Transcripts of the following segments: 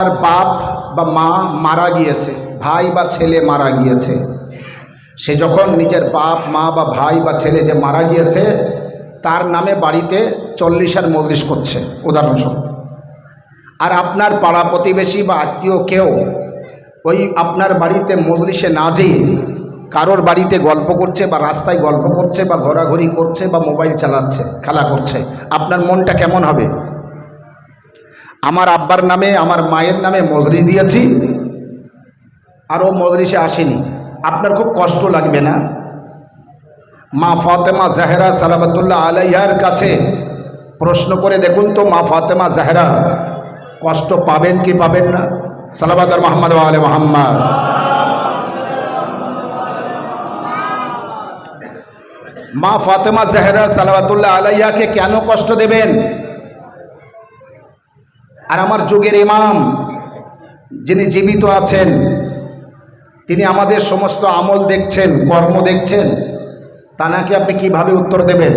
তার বাপ বা মা মারা গিয়েছে, ভাই বা ছেলে মারা গিয়েছে, সে যখন নিজের বাপ মা বা ভাই বা ছেলে যে মারা গিয়েছে তার নামে বাড়িতে 40 মজলিস করছে উদাহরণস্বরূপ, আর আপনার পাড়া প্রতিবেশী বা আত্মীয় কেউ ওই আপনার বাড়িতে মজলিসে না যেয়ে কারোর বাড়িতে গল্প করছে বা রাস্তায় গল্প করছে বা ঘোরাঘুরি করছে বা মোবাইল চালাচ্ছে, খেলা করছে, আপনার মনটা কেমন হবে? আমার আব্বার নামে আমার মায়ের নামে মজলিস দিয়েছি আর ও মজলিসে আসেনি, আপনার খুব কষ্ট লাগবে না? মা ফাতেমা জাহরা সালাওয়াতুল্লাহ আলাইহার কাছে প্রশ্ন করে দেখুন তো, মা ফাতেমা জাহরা কষ্ট পাবেন কি পাবেন না? সালাওয়াত মুহাম্মদ ওয়া আলে মুহাম্মদ। মা ফাতেমা জাহরা সালাওয়াতুল্লাহ আলাইহাকে কেন কষ্ট দেবেন? আর আমার যুগের ইমাম যিনি জীবিত আছেন, তিনি আমাদের সমস্ত আমল দেখছেন, কর্ম দেখছেন, তানাকে আপনি কিভাবে উত্তর দেবেন?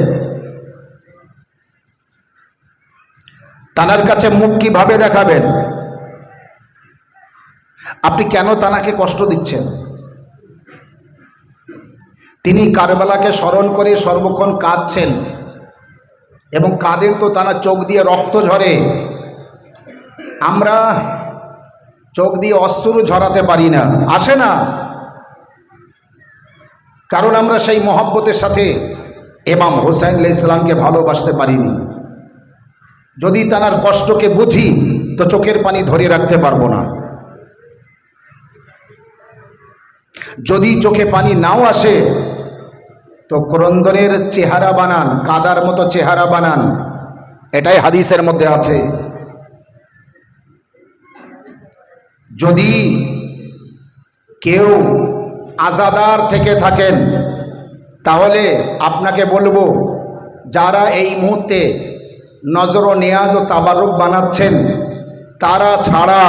তানার কাছে মুখ কিভাবে দেখাবেন? আপনি কেন তানাকে কষ্ট দিচ্ছেন? তিনি কারবালাকে স্মরণ করে সর্বক্ষণ কাঁদছেন, এবং কাঁদেন তো তানার চোখ দিয়ে রক্ত ঝরে। আমরা চোখ দিয়ে অশ্রু ঝরাতে পারি না, আসে না, কারণ আমরা সেই মহব্বতের সাথে ইমাম হুসাইন আলাইহিস সালামকে ভালোবাসতে পারিনি। যদি তানার কষ্টকে বুঝি তো চোখের পানি ধরে রাখতে পারবো না। যদি চোখে পানি নাও আসে তো ক্রন্দনের চেহারা বানান, কাদার মতো চেহারা বানান, এটাই হাদিসের মধ্যে আছে। যদি কেউ আজাদার থেকে থাকেন তাহলে আপনাকে বলবো, যারা এই মুহূর্তে নজর ও নিয়াজ ও তাবারুক বানাচ্ছেন তারা ছাড়া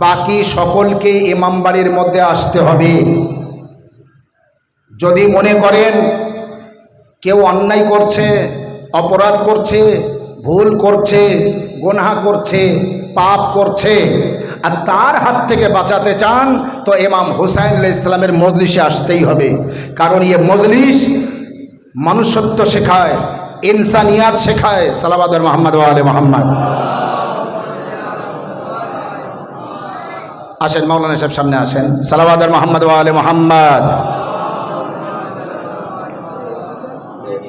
বাকি সকলকে ইমাম বাড়ির মধ্যে আসতে হবে। যদি মনে করেন কেউ অন্যায় করছে, অপরাধ করছে, ভুল করছে, গুনাহ করছে, পাপ করছে, আর তার হাত থেকে বাঁচাতে চান তো ইমাম হুসাইন আলাইহিস সালামের মজলিসে আসতেই হবে। কারণ ये মজলিস মনুষ্যত্ব শেখায়, ইনসানিয়াত শেখায়। সালাওয়াত মুহাম্মদ ওয়া আলে মুহাম্মদ। আসেন মাওলানা সাহেব সামনে আসেন। সালাওয়াত মুহাম্মদ ওয়া আলে মুহাম্মদ।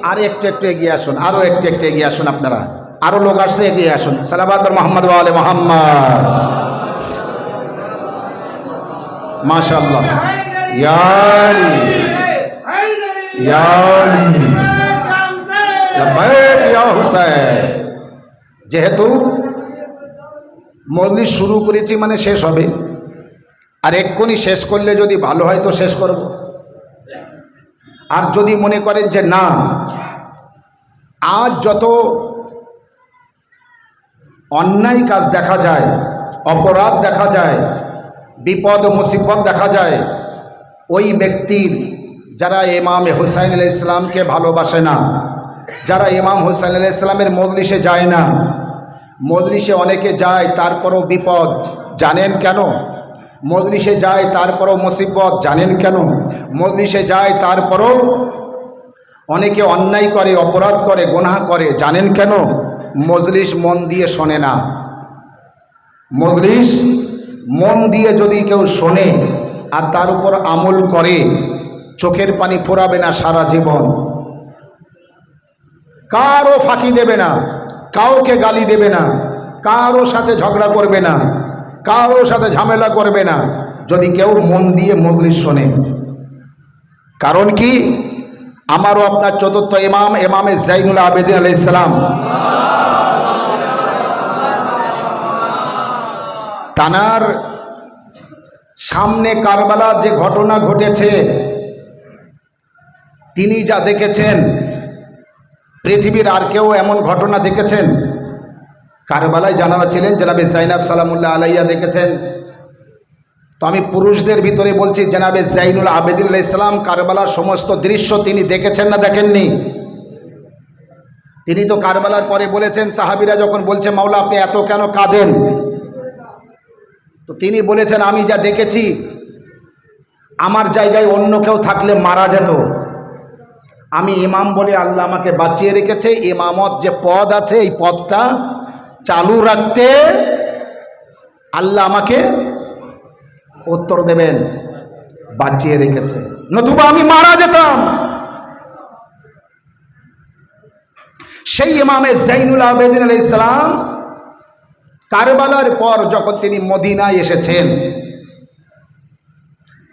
আর একটু একটু এগিয়ে আসুন, আরো একটু একটু এগিয়ে আসুন, আপনারা আরো লোক আসছে, এগিয়ে আসুন। সালাওয়াত মুহাম্মদ ওয়া আলে মুহাম্মদ। মাশাআল্লাহ। ইয়া আলী ইয়া আলী লাব্বাইক ইয়া হুসাইন। যেহেতু মজলিস শুরু করেছি মানে শেষ হবে, আর এক্ষুনি শেষ করলে যদি ভালো হয় তো শেষ করব। আর যদি মনে করেন যে না, আজ যত অন্যায় কাজ দেখা যায়, অপরাধ দেখা যায়, বিপদ ও মুসিবত দেখা যায়, ওই ব্যক্তির যারা ইমাম হুসাইন আলাইহিস সালামকে ভালোবাসে না, যারা ইমাম হুসাইন আলাইহিস সালামের মজলিসে যায় না, মজলিসে অনেকে যায় তারপরও বিপদ, জানেন কেন? মজলিসে যায় তারপরও মুসিবত, জানেন কেন? মজলিসে যায় তারপরও অনেকে অন্যায় করে, অপরাধ করে, গুনাহ করে, জানেন কেন? মজলিস মন দিয়ে শোনে না। মজলিস মন দিয়ে যদি কেউ শোনে আর তার উপর আমল করে, চোখের পানি ফোরাবে না সারা জীবন, কারো ফাঁকি দেবে না, কাউকে গালি দেবে না, কারো সাথে ঝগড়া করবে না, কারো সাথে ঝামেলা করবে না, যদি কেউ মন দিয়ে মজলিস শোনে। কারণ কি? আমারও আপনার চতুর্থ ইমাম, ইমামে জাইনুল আবেদিন আলাইহিস সালাম, তানার সামনে কারবালার যে ঘটনা ঘটেছে, তিনি যা দেখেছেন, পৃথিবীর আর কেউ এমন ঘটনা দেখেছেন? কারবালায় জানারা ছিলেন, জনাবে জাইনাব সালামুল্লাহ আলাইহা দেখেছেন। তো আমি পুরুষদের ভিতরে বলছি, জনাবে জাইনুল আবেদিন আলাইহিস সালাম কারবালার সমস্ত দৃশ্য তিনি দেখেছেন না দেখেননি? তিনি তো কারবালার পরে বলেছেন, সাহাবীরা যখন বলছে মাওলা আপনি এত কেন কাঁদেন, তো তিনি বলেছেন, আমি যা দেখেছি আমার জায়গায় অন্য কেউ থাকলে মারা যেত। আমি ইমাম বলে আল্লাহ আমাকে বাঁচিয়ে রেখেছে। ইমামত যে পদ আছে এই পদটা চালু রাখতে আল্লাহ আমাকে উত্তর দেবেন, বাঁচিয়ে রেখেছে, নতুবা আমি মারা যেতাম। সেই ইমামে জাইনুল আবেদিন আলাইহিস সালাম কারবালার পর যখন তিনি মদিনায় এসেছেন,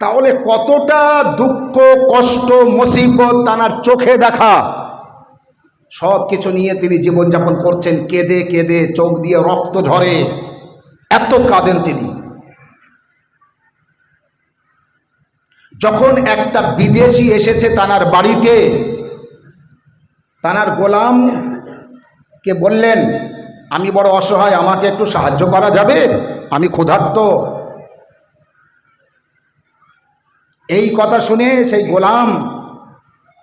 তাহলে কতটা দুঃখ কষ্ট মুসিবত তার চোখে দেখা সব কিছু নিয়ে তিনি জীবনযাপন করছেন। কেঁদে কেঁদে চোখ দিয়ে রক্ত ঝরে, এত কাঁদেন তিনি। যখন একটা বিদেশি এসেছে তানার বাড়িতে, তানার গোলামকে বললেন, আমি বড় অসহায়, আমাকে একটু সাহায্য করা যাবে, আমি ক্ষুধার্ত। এই কথা শুনে সেই গোলাম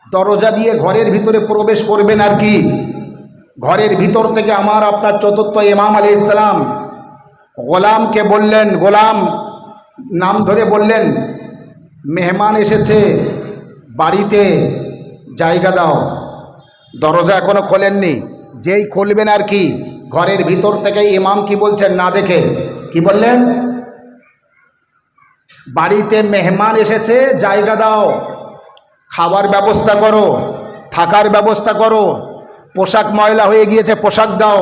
দরজা দিয়ে ঘরের ভিতরে প্রবেশ করবেন আর কি, ঘরের ভিতর থেকে আমার আপনার চতুর্থ ইমাম আলাইহিস সালাম গোলামকে বললেন, গোলাম নাম ধরে বললেন, মেহমান এসেছে বাড়িতে, জায়গা দাও। দরজা এখনো খোলেননি, যেই খুলবেন আর কি, ঘরের ভিতর থেকে ইমাম কি বলছেন না দেখে কি বললেন, বাড়িতে মেহমান এসেছে, জায়গা দাও, খাবার ব্যবস্থা করো, থাকার ব্যবস্থা করো, পোশাক ময়লা হয়ে গিয়েছে পোশাক দাও,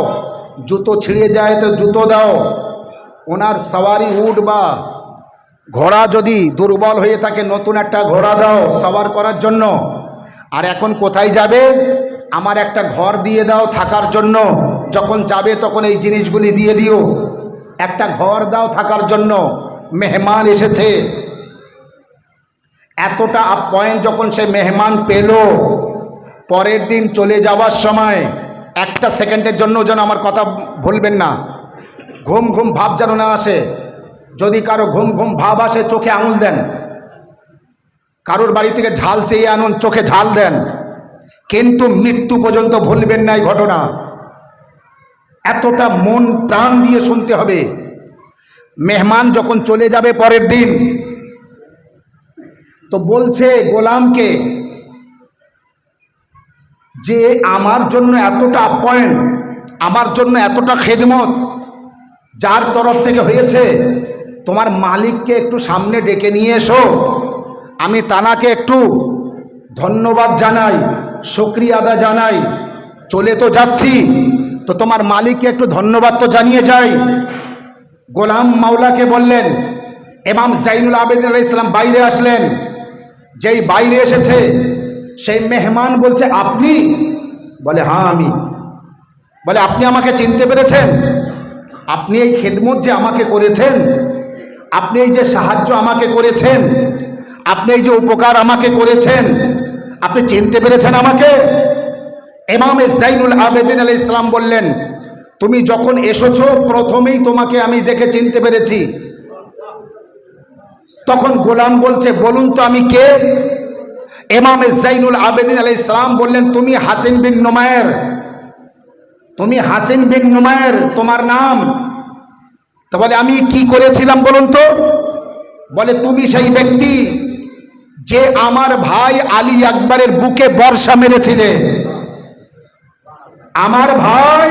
জুতো ছিঁড়ে যায় তো জুতো দাও, ওনার সওয়ারি উট বা ঘোড়া যদি দুর্বল হয়ে থাকে নতুন একটা ঘোড়া দাও সওয়ার করার জন্য। আর এখন কোথায় যাবে, আমার একটা ঘর দিয়ে দাও থাকার জন্য, যখন যাবে তখন এই জিনিসগুলি দিয়ে দিও, একটা ঘর দাও থাকার জন্য, মেহমান এসেছে। এতটা আপ্যায়ন যখন সে মেহমান পেল, পরের দিন চলে যাওয়ার সময় একটা সেকেন্ডের জন্য যেন আমার কথা ভুলবেন না, ঘুম ঘুম ভাব যেন না আসে। যদি কারো ঘুম ঘুম ভাব আসে চোখে আঙুল দেন, কারোর বাড়ি থেকে ঝাল চেয়ে আনুন, চোখে ঝাল দেন, কিন্তু মৃত্যু পর্যন্ত ভুলবেন না এই ঘটনা। এতটা মন প্রাণ দিয়ে শুনতে হবে। মেহমান যখন চলে যাবে পরের দিন, তো বলছে গোলামকে যে আমার জন্য এতটা আপ্যায়ন, আমার জন্য এতটা খেদমত যার তরফ থেকে হয়েছে, তোমার মালিককে একটু সামনে ডেকে নিয়ে এসো, আমি তানাকে একটু ধন্যবাদ জানাই, শুকরিয়া আদা জানাই। চলে তো যাচ্ছি, তো তোমার মালিককে একটু ধন্যবাদ তো জানিয়ে যাই। গোলাম মাওলাকে বললেন, ইমাম জাইনুল আবেদিন আলাইহিস সালাম বাইরে আসলেন। যেই বাইরে এসেছে সেই মেহমান বলছে, আপনি? বলে হ্যাঁ আমি। বলে আপনি আমাকে চিনতে পেরেছেন? আপনি এই খেদমত যে আমাকে করেছেন, আপনি এই যে সাহায্য আমাকে করেছেন, আপনি এই যে উপকার আমাকে করেছেন, আপনি চিনতে পেরেছেন আমাকে? ইমাম জাইনুল আবেদিন আলাইহিস সালাম বললেন, তুমি যখন এসেছো প্রথমেই তোমাকে আমি দেখে চিনতে পেরেছি। তখন গোলাম বলছে, বলুন তো আমি কে? ইমাম জাইনুল আবেদিন আলাইহিস সালাম বললেন, তুমি হাসিন বিন নুমায়ের, তুমি হাসিন বিন নুমায়ের তোমার নাম। তো বলে আমি কি করেছিলাম বলুন তো? বলে তুমি সেই ব্যক্তি যে আমার ভাই আলী আকবরের বুকে বর্ষা মেরেছিলে। আমার ভাই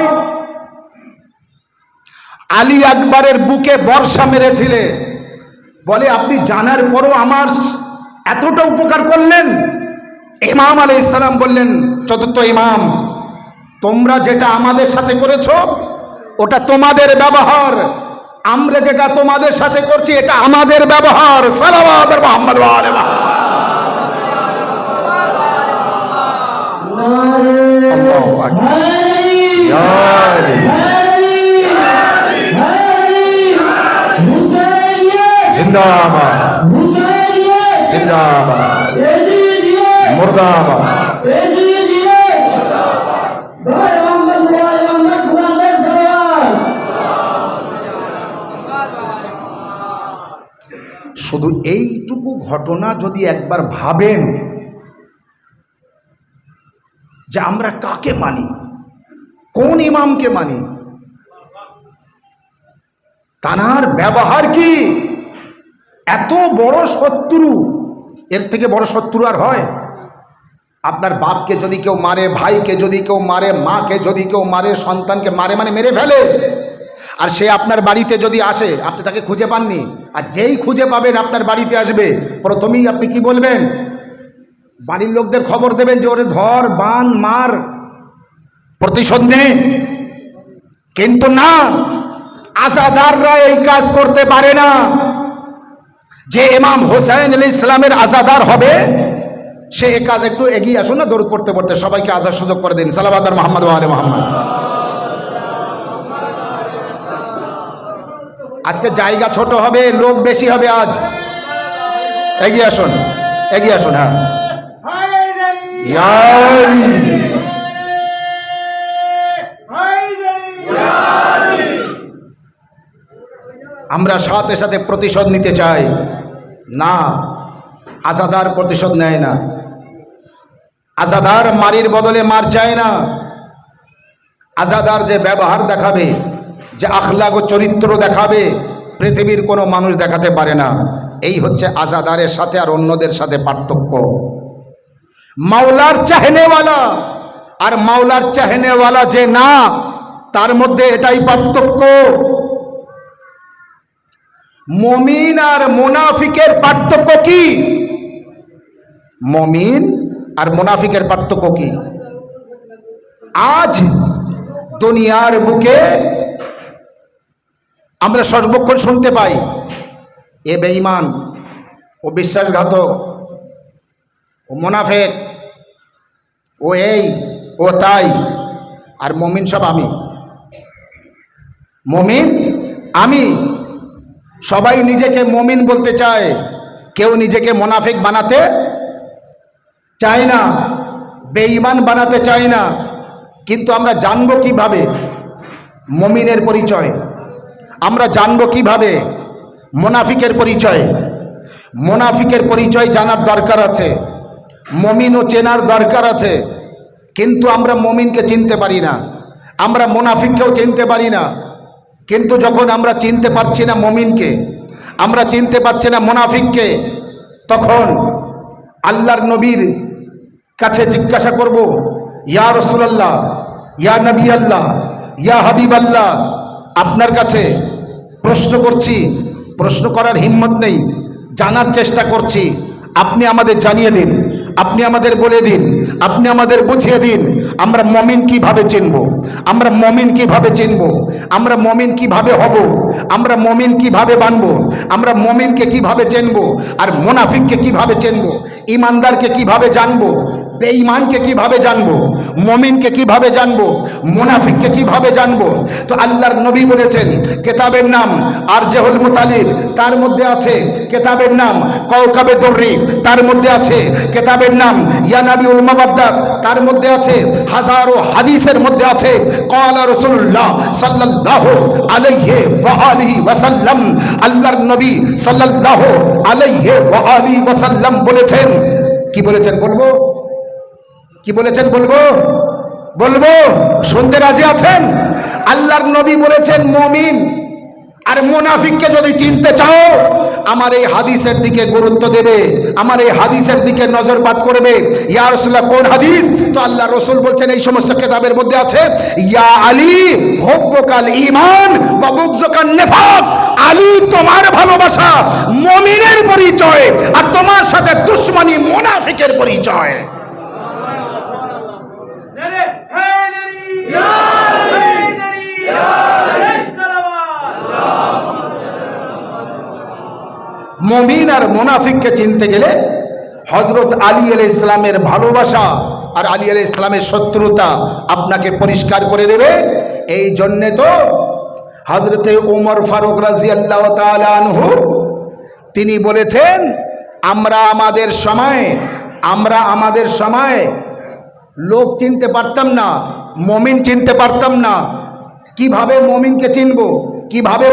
আলী আকবরের বুকে বর্ষা মেরেছিলে। বলে আপনি জানার পরও আমার এতটা উপকার করলেন? ইমাম আলাইহিস সালাম বললেন, চতুর্থ ইমাম, তোমরা যেটা আমাদের সাথে করেছো ওটা তোমাদের ব্যবহার, আমরা যেটা তোমাদের সাথে করছি এটা আমাদের ব্যবহার। সালাওয়াত মুহাম্মদ ওয়া আলি আল্লাহু আকবার। জিন্দাবাদ জিন্দাবাদ মুর্দাবাদ। শুধু এইটুকু ঘটনা যদি একবার ভাবেন যে আমরা কাকে মানি, কোন ইমামকে মানি, তানার ব্যবহার কি এত বড় শত্রু, এর থেকে বড় শত্রু আর হয়? আপনার বাপকে যদি কেউ মারে, ভাইকে যদি কেউ মারে, মাকে যদি কেউ মারে, সন্তানকে মারে মানে মেরে ফেলে, আর সে আপনার বাড়িতে যদি আসে, আপনি তাকে খুঁজে পাননি, আর যেই খুঁজে পাবেন আপনার বাড়িতে আসবে, প্রথমেই আপনি কি বলবেন? বাড়ির লোকদের খবর দেবেন যে ওরে ধর, বান, মার, প্রতিশোধ নে। কিন্তু না, আজাদাররা এই কাজ করতে পারে না। যে ইমাম হোসেন আলাইহিস সালামের আজাদার হবে, সে এই কাজ, একটু এগিয়ে আসুন না, দরুদ পড়তে পড়তে সবাইকে আজার সুযোগ করে দিন। সালাওয়াত মুহাম্মদ ওয়া আলে মুহাম্মদ। আজকে জায়গা ছোট হবে, লোক বেশি হবে। আজ এগিয়ে আসুন, এগিয়ে আসুন। হ্যাঁ, আমরা সাথে সাথে প্রতিশোধ নিতে চাই না, আজাদার প্রতিশোধ নেয় না। আজাদার মারির বদলে মার চায় না। আজাদার যে ব্যবহার দেখাবে, যে আখলাক ও চরিত্র দেখাবে, পৃথিবীর কোনো মানুষ দেখাতে পারে না। এই হচ্ছে আজাদারের সাথে আর অন্যদের সাথে পার্থক্য। মাওলার চাহনেওয়ালা আর মাওলার চাহনেওয়ালা যে না, তার মধ্যে এটাই পার্থক্য। মুমিন আর মুনাফিকের পার্থক্য কি? মুমিন আর মুনাফিকের পার্থক্য কি? আজ দুনিয়ার বুকে আমরা সর্বক্ষণ শুনতে পাই, এ বেঈমান, ও বিশ্বাসঘাতক, ও মুনাফিক, ও এই, ও তাই, আর মুমিন সব আমি। মুমিন আমি। সবাই নিজেকে মুমিন বলতে চায়, কেউ নিজেকে মুনাফিক বানাতে চায় না, বেঈমান বানাতে চায় না। কিন্তু আমরা জানবো কিভাবে মুমিনের পরিচয়? আমরা জানবো কিভাবে মুনাফিকের পরিচয়? মুনাফিকের পরিচয় জানার দরকার আছে, মুমিনও চেনার দরকার আছে। কিন্তু আমরা মুমিনকে চিনতে পারি না, আমরা মুনাফিককেও চিনতে পারি না। কিন্তু যখন আমরা চিনতে পারছি না মুমিনকে, আমরা চিনতে পারছি না মুনাফিককে, তখন আল্লাহর নবীর কাছে জিজ্ঞাসা করব, ইয়া রাসূলুল্লাহ, ইয়া নবী আল্লাহ, ইয়া হাবিব আল্লাহ, আপনার কাছে প্রশ্ন করছি, প্রশ্ন করার হিম্মত নেই, জানার চেষ্টা করছি, আপনি আমাদের জানিয়ে দিন, আপনি আমাদের বলে দিন, আপনি আমাদের বুঝিয়ে দিন, আমরা মুমিন কিভাবে চিনব, আমরা মুমিন কিভাবে চিনব, আমরা মুমিন কিভাবে হব, আমরা মুমিন কিভাবে বানব, আমরা মুমিনকে কিভাবে চিনব, আর মুনাফিককে কিভাবে চিনব, ঈমানদারকে কিভাবে জানব, বেঈমানকে কিভাবে জানবো, মুমিনকে কিভাবে জানবো, মুনাফিককে কিভাবে জানবো? তো আল্লাহর নবী বলেছেন কিতাবের নাম আরজাহুল মুতালিব, তার মধ্যে আছে কিতাবের নাম কাওকাবে দুররি, তার মধ্যে আছে কিতাবের নাম ইয়ানাবিউল মাবাদ্দাত, তার মধ্যে আছে হাজারো হাদিসের মধ্যে আছে ক্বালা রাসূলুল্লাহ সাল্লাল্লাহু আলাইহি ওয়া আলিহি ওয়াসাল্লাম, আল্লাহর নবী সাল্লাল্লাহু আলাইহি ওয়া আলিহি ওয়াসাল্লাম বলেছেন। কি বলেছেন বলবো? কি বলেছেন বলবো? বলবো, শুনতে রাজি আছেন? আল্লাহর নবী বলেছেন মুমিন আর মুনাফিককে যদি চিনতে চাও, আমার এই হাদিসের দিকে গুরুত্ব দেবে, আমার এই হাদিসের দিকে নজরপাত করবে। ইয়া রাসূলুল্লাহ, কোন হাদিস? তো আল্লাহ রাসূল বলছেন এই সমস্ত কিতাবের মধ্যে আছে, ইয়া আলী হুব্বুকাল ঈমান ওয়া বুগযুকান নিফাক, আলী তোমার ভালোবাসা মুমিনের পরিচয়, আর তোমার সাথে দুশমনী মুনাফিকের পরিচয়। মুমিন আর মুনাফিককে চিনতে গেলে হযরত আলী আলাইহিস সালামের ভালোবাসা আর আলী আলাইহিস সালামের শত্রুতা আপনাকে পরিষ্কার করে দেবে। এই জন্যে তো হযরতে ওমর ফারুক রাদিয়াল্লাহু তাআলা আনহু তিনি বলেছেন, আমরা আমাদের সময় লোক চিনতে পারতাম না, মুমিন চিনতে পারতাম না। কিভাবে মুমিনকে চিনবো, কিভাবে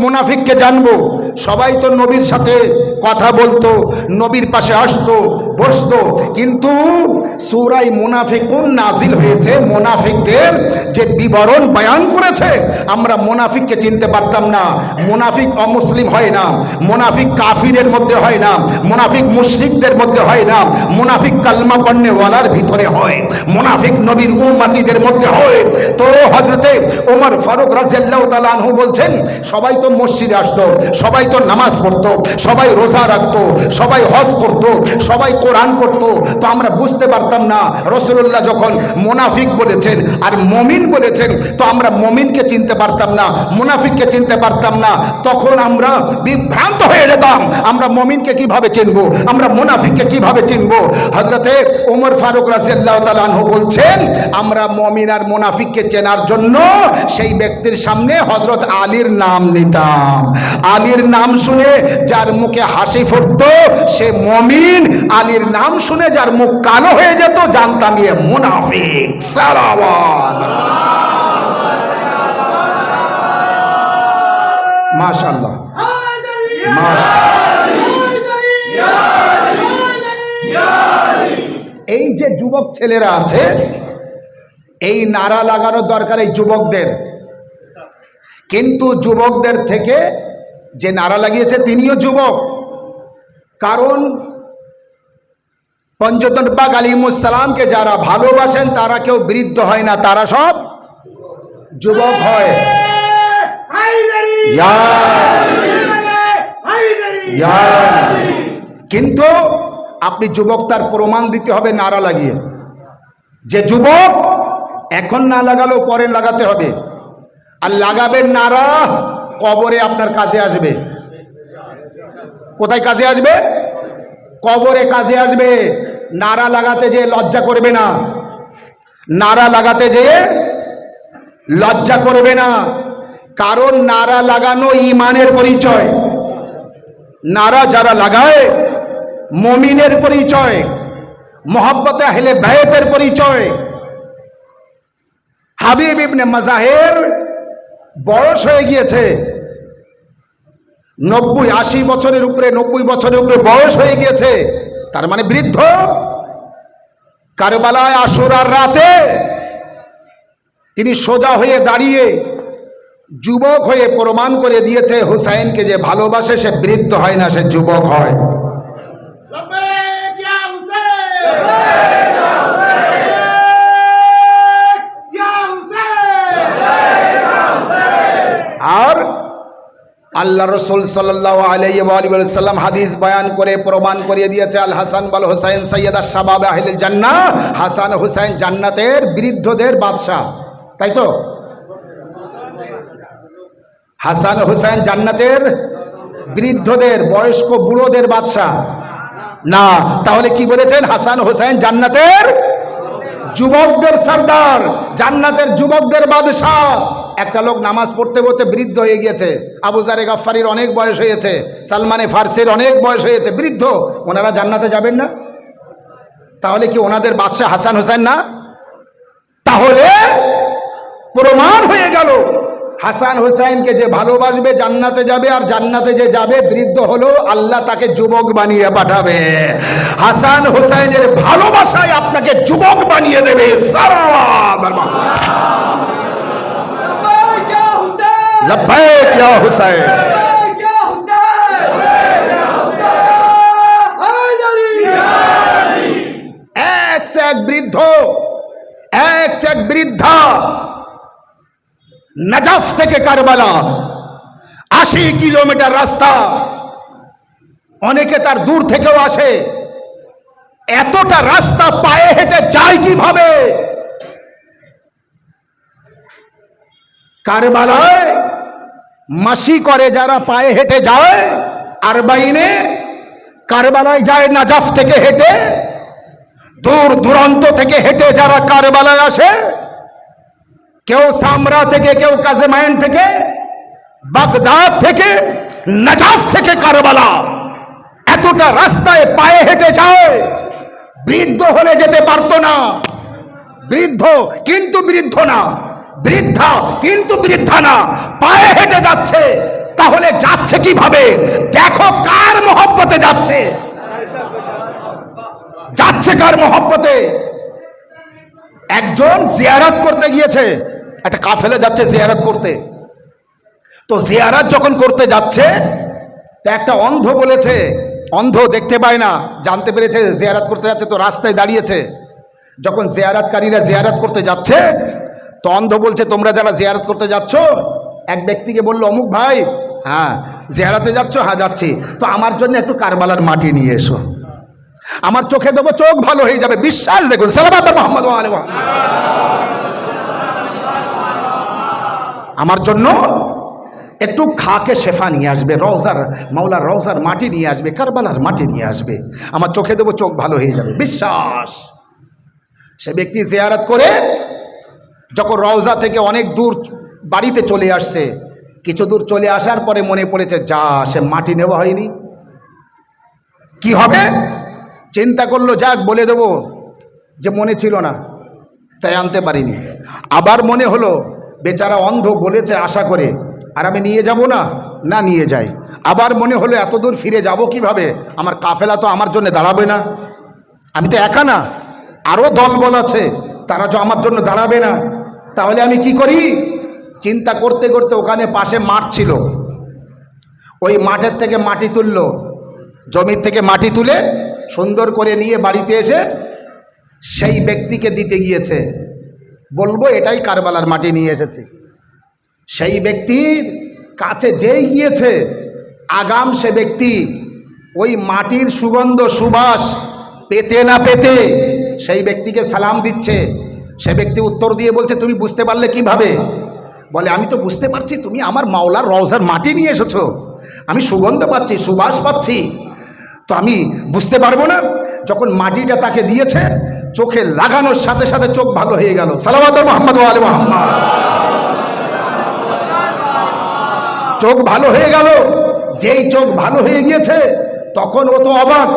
মুনাফিককে জানবো? সবাই তো নবীর সাথে কথা বলতো, নবীর পাশে আসতো, বসতো। কিন্তু সূরা মুনাফিকুন নাজিল হয়েছে, মুনাফিকদের যে বিবরণ বয়ান করেছে। আমরা মুনাফিককে চিনতে পারতাম না। মুনাফিক অমুসলিম হয় না, মুনাফিক কাফিরের মধ্যে হয় না, মুনাফিক মুশরিকদের মধ্যে হয় না, মুনাফিক কালমা পড়নেওয়ালার ভিতরে হয়, মুনাফিক নবীর উম্মতিদের মধ্যে হয়। তো হযরতে ওমর ফারুক রাদিয়াল্লাহু তাআলা আনহু বলছেন, সবাই তো মসজিদে আসতো, সবাই তো নামাজ পড়তো, সবাই রোজা রাখতো, সবাই হজ করতো, সবাই কোরআন পড়তো, তো আমরা বুঝতে পারতাম না। রাসূলুল্লাহ যখন মুনাফিক বলেছেন আর মুমিন বলেছেন, তো আমরা মুমিনকে চিনতে পারতাম না, মুনাফিককে চিনতে পারতাম না। তখন আমরা বিভ্রান্ত হয়ে যেতাম, আমরা মুমিনকে কিভাবে চিনবো, আমরা মুনাফিককে কিভাবে চিনবো। হযরতে ওমর ফারুক রাদিয়াল্লাহু তাআলা আনহু বলছেন, আমরা মুমিন আর মুনাফিককে চেনার জন্য সেই ব্যক্তির সামনে হযরত আলীর নাম নিতাম। আলীর নাম শুনে যার মুখে হাসি ফুটতো সে মুমিন, আলীর নাম শুনে যার মুখ কালো হয়ে যেত জানতাম এ মুনাফিক। সালাওয়াত মাশাআল্লাহ, এই যে যুবক ছেলেরা আছে, এই নারা লাগানোর দরকার এই যুবকদের। কিন্তু যুবকদের থেকে যে নারা লাগিয়েছে তিনিও যুবক, কারণ পঞ্চতন পাক আলাইহিস সালামকে যারা ভালোবাসেন তারা কেউ বৃদ্ধ হয় না, তারা সব যুবক হয়। কিন্তু আপনি যুবক তার প্রমাণ দিতে হবে নারা লাগিয়ে, যে যুবক এখন না লাগালেও পরে লাগাতে হবে। আর লাগাবেন নারা কবরে আপনার কাজে আসবে। কোথায় কাজে আসবে? কবরে কাজে আসবে। নারা লাগাতে যেয়ে লজ্জা করবে না, নারা লাগাতে যেয়ে লজ্জা করবে না, কারণ নারা লাগানো ঈমানের পরিচয়। নারা যারা লাগায় মুমিনের পরিচয়, মোহাব্বতে আহলে বাইতের পরিচয়। হাবিব ইবনে মাজাহের বয়স হয়ে গিয়েছে 90-80 বছরের উপরে, 90 বছরের উপরে বয়স হয়ে গিয়েছে, তার মানে বৃদ্ধ। কারবালায় আশুরার রাতে তিনি সোজা হয়ে দাঁড়িয়ে যুবক হয়ে প্রমাণ করে দিয়েছে হুসাইনকে যে ভালোবাসে সে বৃদ্ধ হয় না, সে যুবক হয়। আর আল্লাহ রসুল সাল্লাল্লাহু আলাইহি ওয়া সাল্লাম হাদিস বয়ান করে প্রমাণ করিয়ে দিয়েছে, আল হাসান ওয়াল হুসাইন সাইয়্যিদা শাবাব আহলিল জান্নাহ। হাসান হুসাইন জান্নাতের বৃদ্ধদের বাদশা, তাই তো? হাসান হুসাইন জান্নাতের বৃদ্ধদের, বয়স্ক বুড়োদের বাদশা না। তাহলে কি বলেছেন? হাসান হুসাইন জান্নাতের যুবকদের সরদার, জান্নাতের যুবকদের বাদশা। একটা লোক নামাজ পড়তে পড়তে বৃদ্ধ হয়ে গিয়েছে, আবু যার গাফফারির অনেক বয়স হয়েছে, সালমানে ফার্সির অনেক বয়স হয়েছে, বৃদ্ধ, ওনারা জান্নাতে যাবেন না? তাহলে কি ওনাদের বাদশা হাসান হুসাইন না? তাহলে প্রমাণ হয়ে গেল হাসান হুসাইনকে যে ভালোবাসবে জান্নাতে যাবে, আর জান্নাতে যে যাবে বৃদ্ধ হলো আল্লাহ তাকে যুবক বানিয়ে পাঠাবে। হাসান হুসাইনের ভালোবাসায় আপনাকে যুবক বানিয়ে দেবে। লব্বাইক ইয়া হুসাইন। এক সে এক বৃদ্ধ, এক সে এক বৃদ্ধা, নজফ থেকে কারবালা 80 কিলোমিটার রাস্তা, অনেকে তার দূর থেকেও আসে। এতটা রাস্তা পায়ে হেঁটে যায় কিভাবে? কারবালায় মাসি করে যারা পায়ে হেঁটে যায়, আরবাইনে কারবালায় যায় নজফ থেকে হেঁটে, দূর দূরান্ত থেকে হেঁটে যারা কারবালায় আসে, কেউ সামরা থেকে, কেউ কাজেমাইন থেকে, বাগদাদ থেকে, নজফ থেকে কারবালা, এতটা রাস্তায় পায়ে হেঁটে যায়। বৃদ্ধ হলে যেতে পারতো না, বৃদ্ধ কিন্তু বৃদ্ধ না, বৃদ্ধা কিন্তু বৃদ্ধা না, পায়ে হেঁটে যাচ্ছে। তাহলে যাচ্ছে কিভাবে? দেখো কার মহব্বতে যাচ্ছে। যাচ্ছে কার মহব্বতে? একজন জিয়ারত করতে গিয়েছে, একটা কাফেলা যাচ্ছে জিয়ারত করতে। তো জিয়ারত যখন করতে যাচ্ছে, তো একটা অন্ধ বলেছে, অন্ধ দেখতে পায় না, জানতে পেরেছে জিয়ারত করতে যাচ্ছে, তো রাস্তায় দাঁড়িয়েছে। যখন জিয়ারতকারীরা জিয়ারত করতে যাচ্ছে, তো অন্ধ বলছে, তোমরা যারা জিয়ারত করতে যাচ্ছ, এক ব্যক্তিকে বলল, অমুক ভাই, হ্যাঁ জিয়ারতে যাচ্ছ? হ্যাঁ যাচ্ছি। তো আমার জন্য একটু কারবালার মাটি নিয়ে এসো, আমার চোখে দেবো, চোখ ভালো হয়ে যাবে। বিশ্বাস দেখুন, সাল্লাল্লাহু মুহাম্মাদু আলাইহি ওয়া সাল্লাম। আমার জন্য একটু খাকে শেফা নিয়ে আসবে, রওজার মাওলার রওজার মাটি নিয়ে আসবে, কারবালার মাটি নিয়ে আসবে, আমার চোখে দেবো, চোখ ভালো হয়ে যাবে। বিশ্বাস। সে ব্যক্তি জিয়ারত করে যখন রওজা থেকে অনেক দূর বাড়িতে চলে আসছে, কিছু দূর চলে আসার পরে মনে পড়েছে, যা সে মাটি নেওয়া হয়নি, কি হবে? চিন্তা করলো, যাক বলে দেব যে মনে ছিল না, তাই আনতে পারিনি। আবার মনে হলো, বেচারা অন্ধ বলেছে আশা করে, আর আমি নিয়ে যাব না, না নিয়ে যাই। আবার মনে হলো, এত দূর ফিরে যাব কিভাবে, আমার কাফেলা তো আমার জন্য দাঁড়াবে না, আমি তো একা না, আরও দলবল আছে, তারা তো আমার জন্য দাঁড়াবে না, তাহলে আমি কি করি? চিন্তা করতে করতে ওখানে পাশে মাঠ ছিল, ওই মাঠের থেকে মাটি তুললো, জমির থেকে মাটি তুলে সুন্দর করে নিয়ে বাড়িতে এসে সেই ব্যক্তিকে দিতে গিয়েছে, বলবো এটাই কারবালার মাটি নিয়ে এসেছি। সেই ব্যক্তির কাছে যেই গিয়েছে, আগাম সে ব্যক্তি ওই মাটির সুগন্ধ সুবাস পেতে না পেতে সেই ব্যক্তিকে সালাম দিচ্ছে। সে ব্যক্তি উত্তর দিয়ে বলছে, তুমি বুঝতে পারলে কিভাবে? বলে, আমি তো বুঝতে পারছি, তুমি আমার মাওলার রওজার মাটি নিয়ে এসেছো, আমি সুগন্ধ পাচ্ছি, সুবাস পাচ্ছি, তো আমি বুঝতে পারবো না? যখন মাটিটা তাকে দিয়েছে, চোখে লাগানোর সাথে সাথে চোখ ভালো হয়ে গেল। সাল্লাল্লাহু মুহাম্মাদু আলাইহি মুহাম্মাদ। চোখ ভালো হয়ে গেল। যেই চোখ ভালো হয়ে গিয়েছে, তখন ও তো অবাক,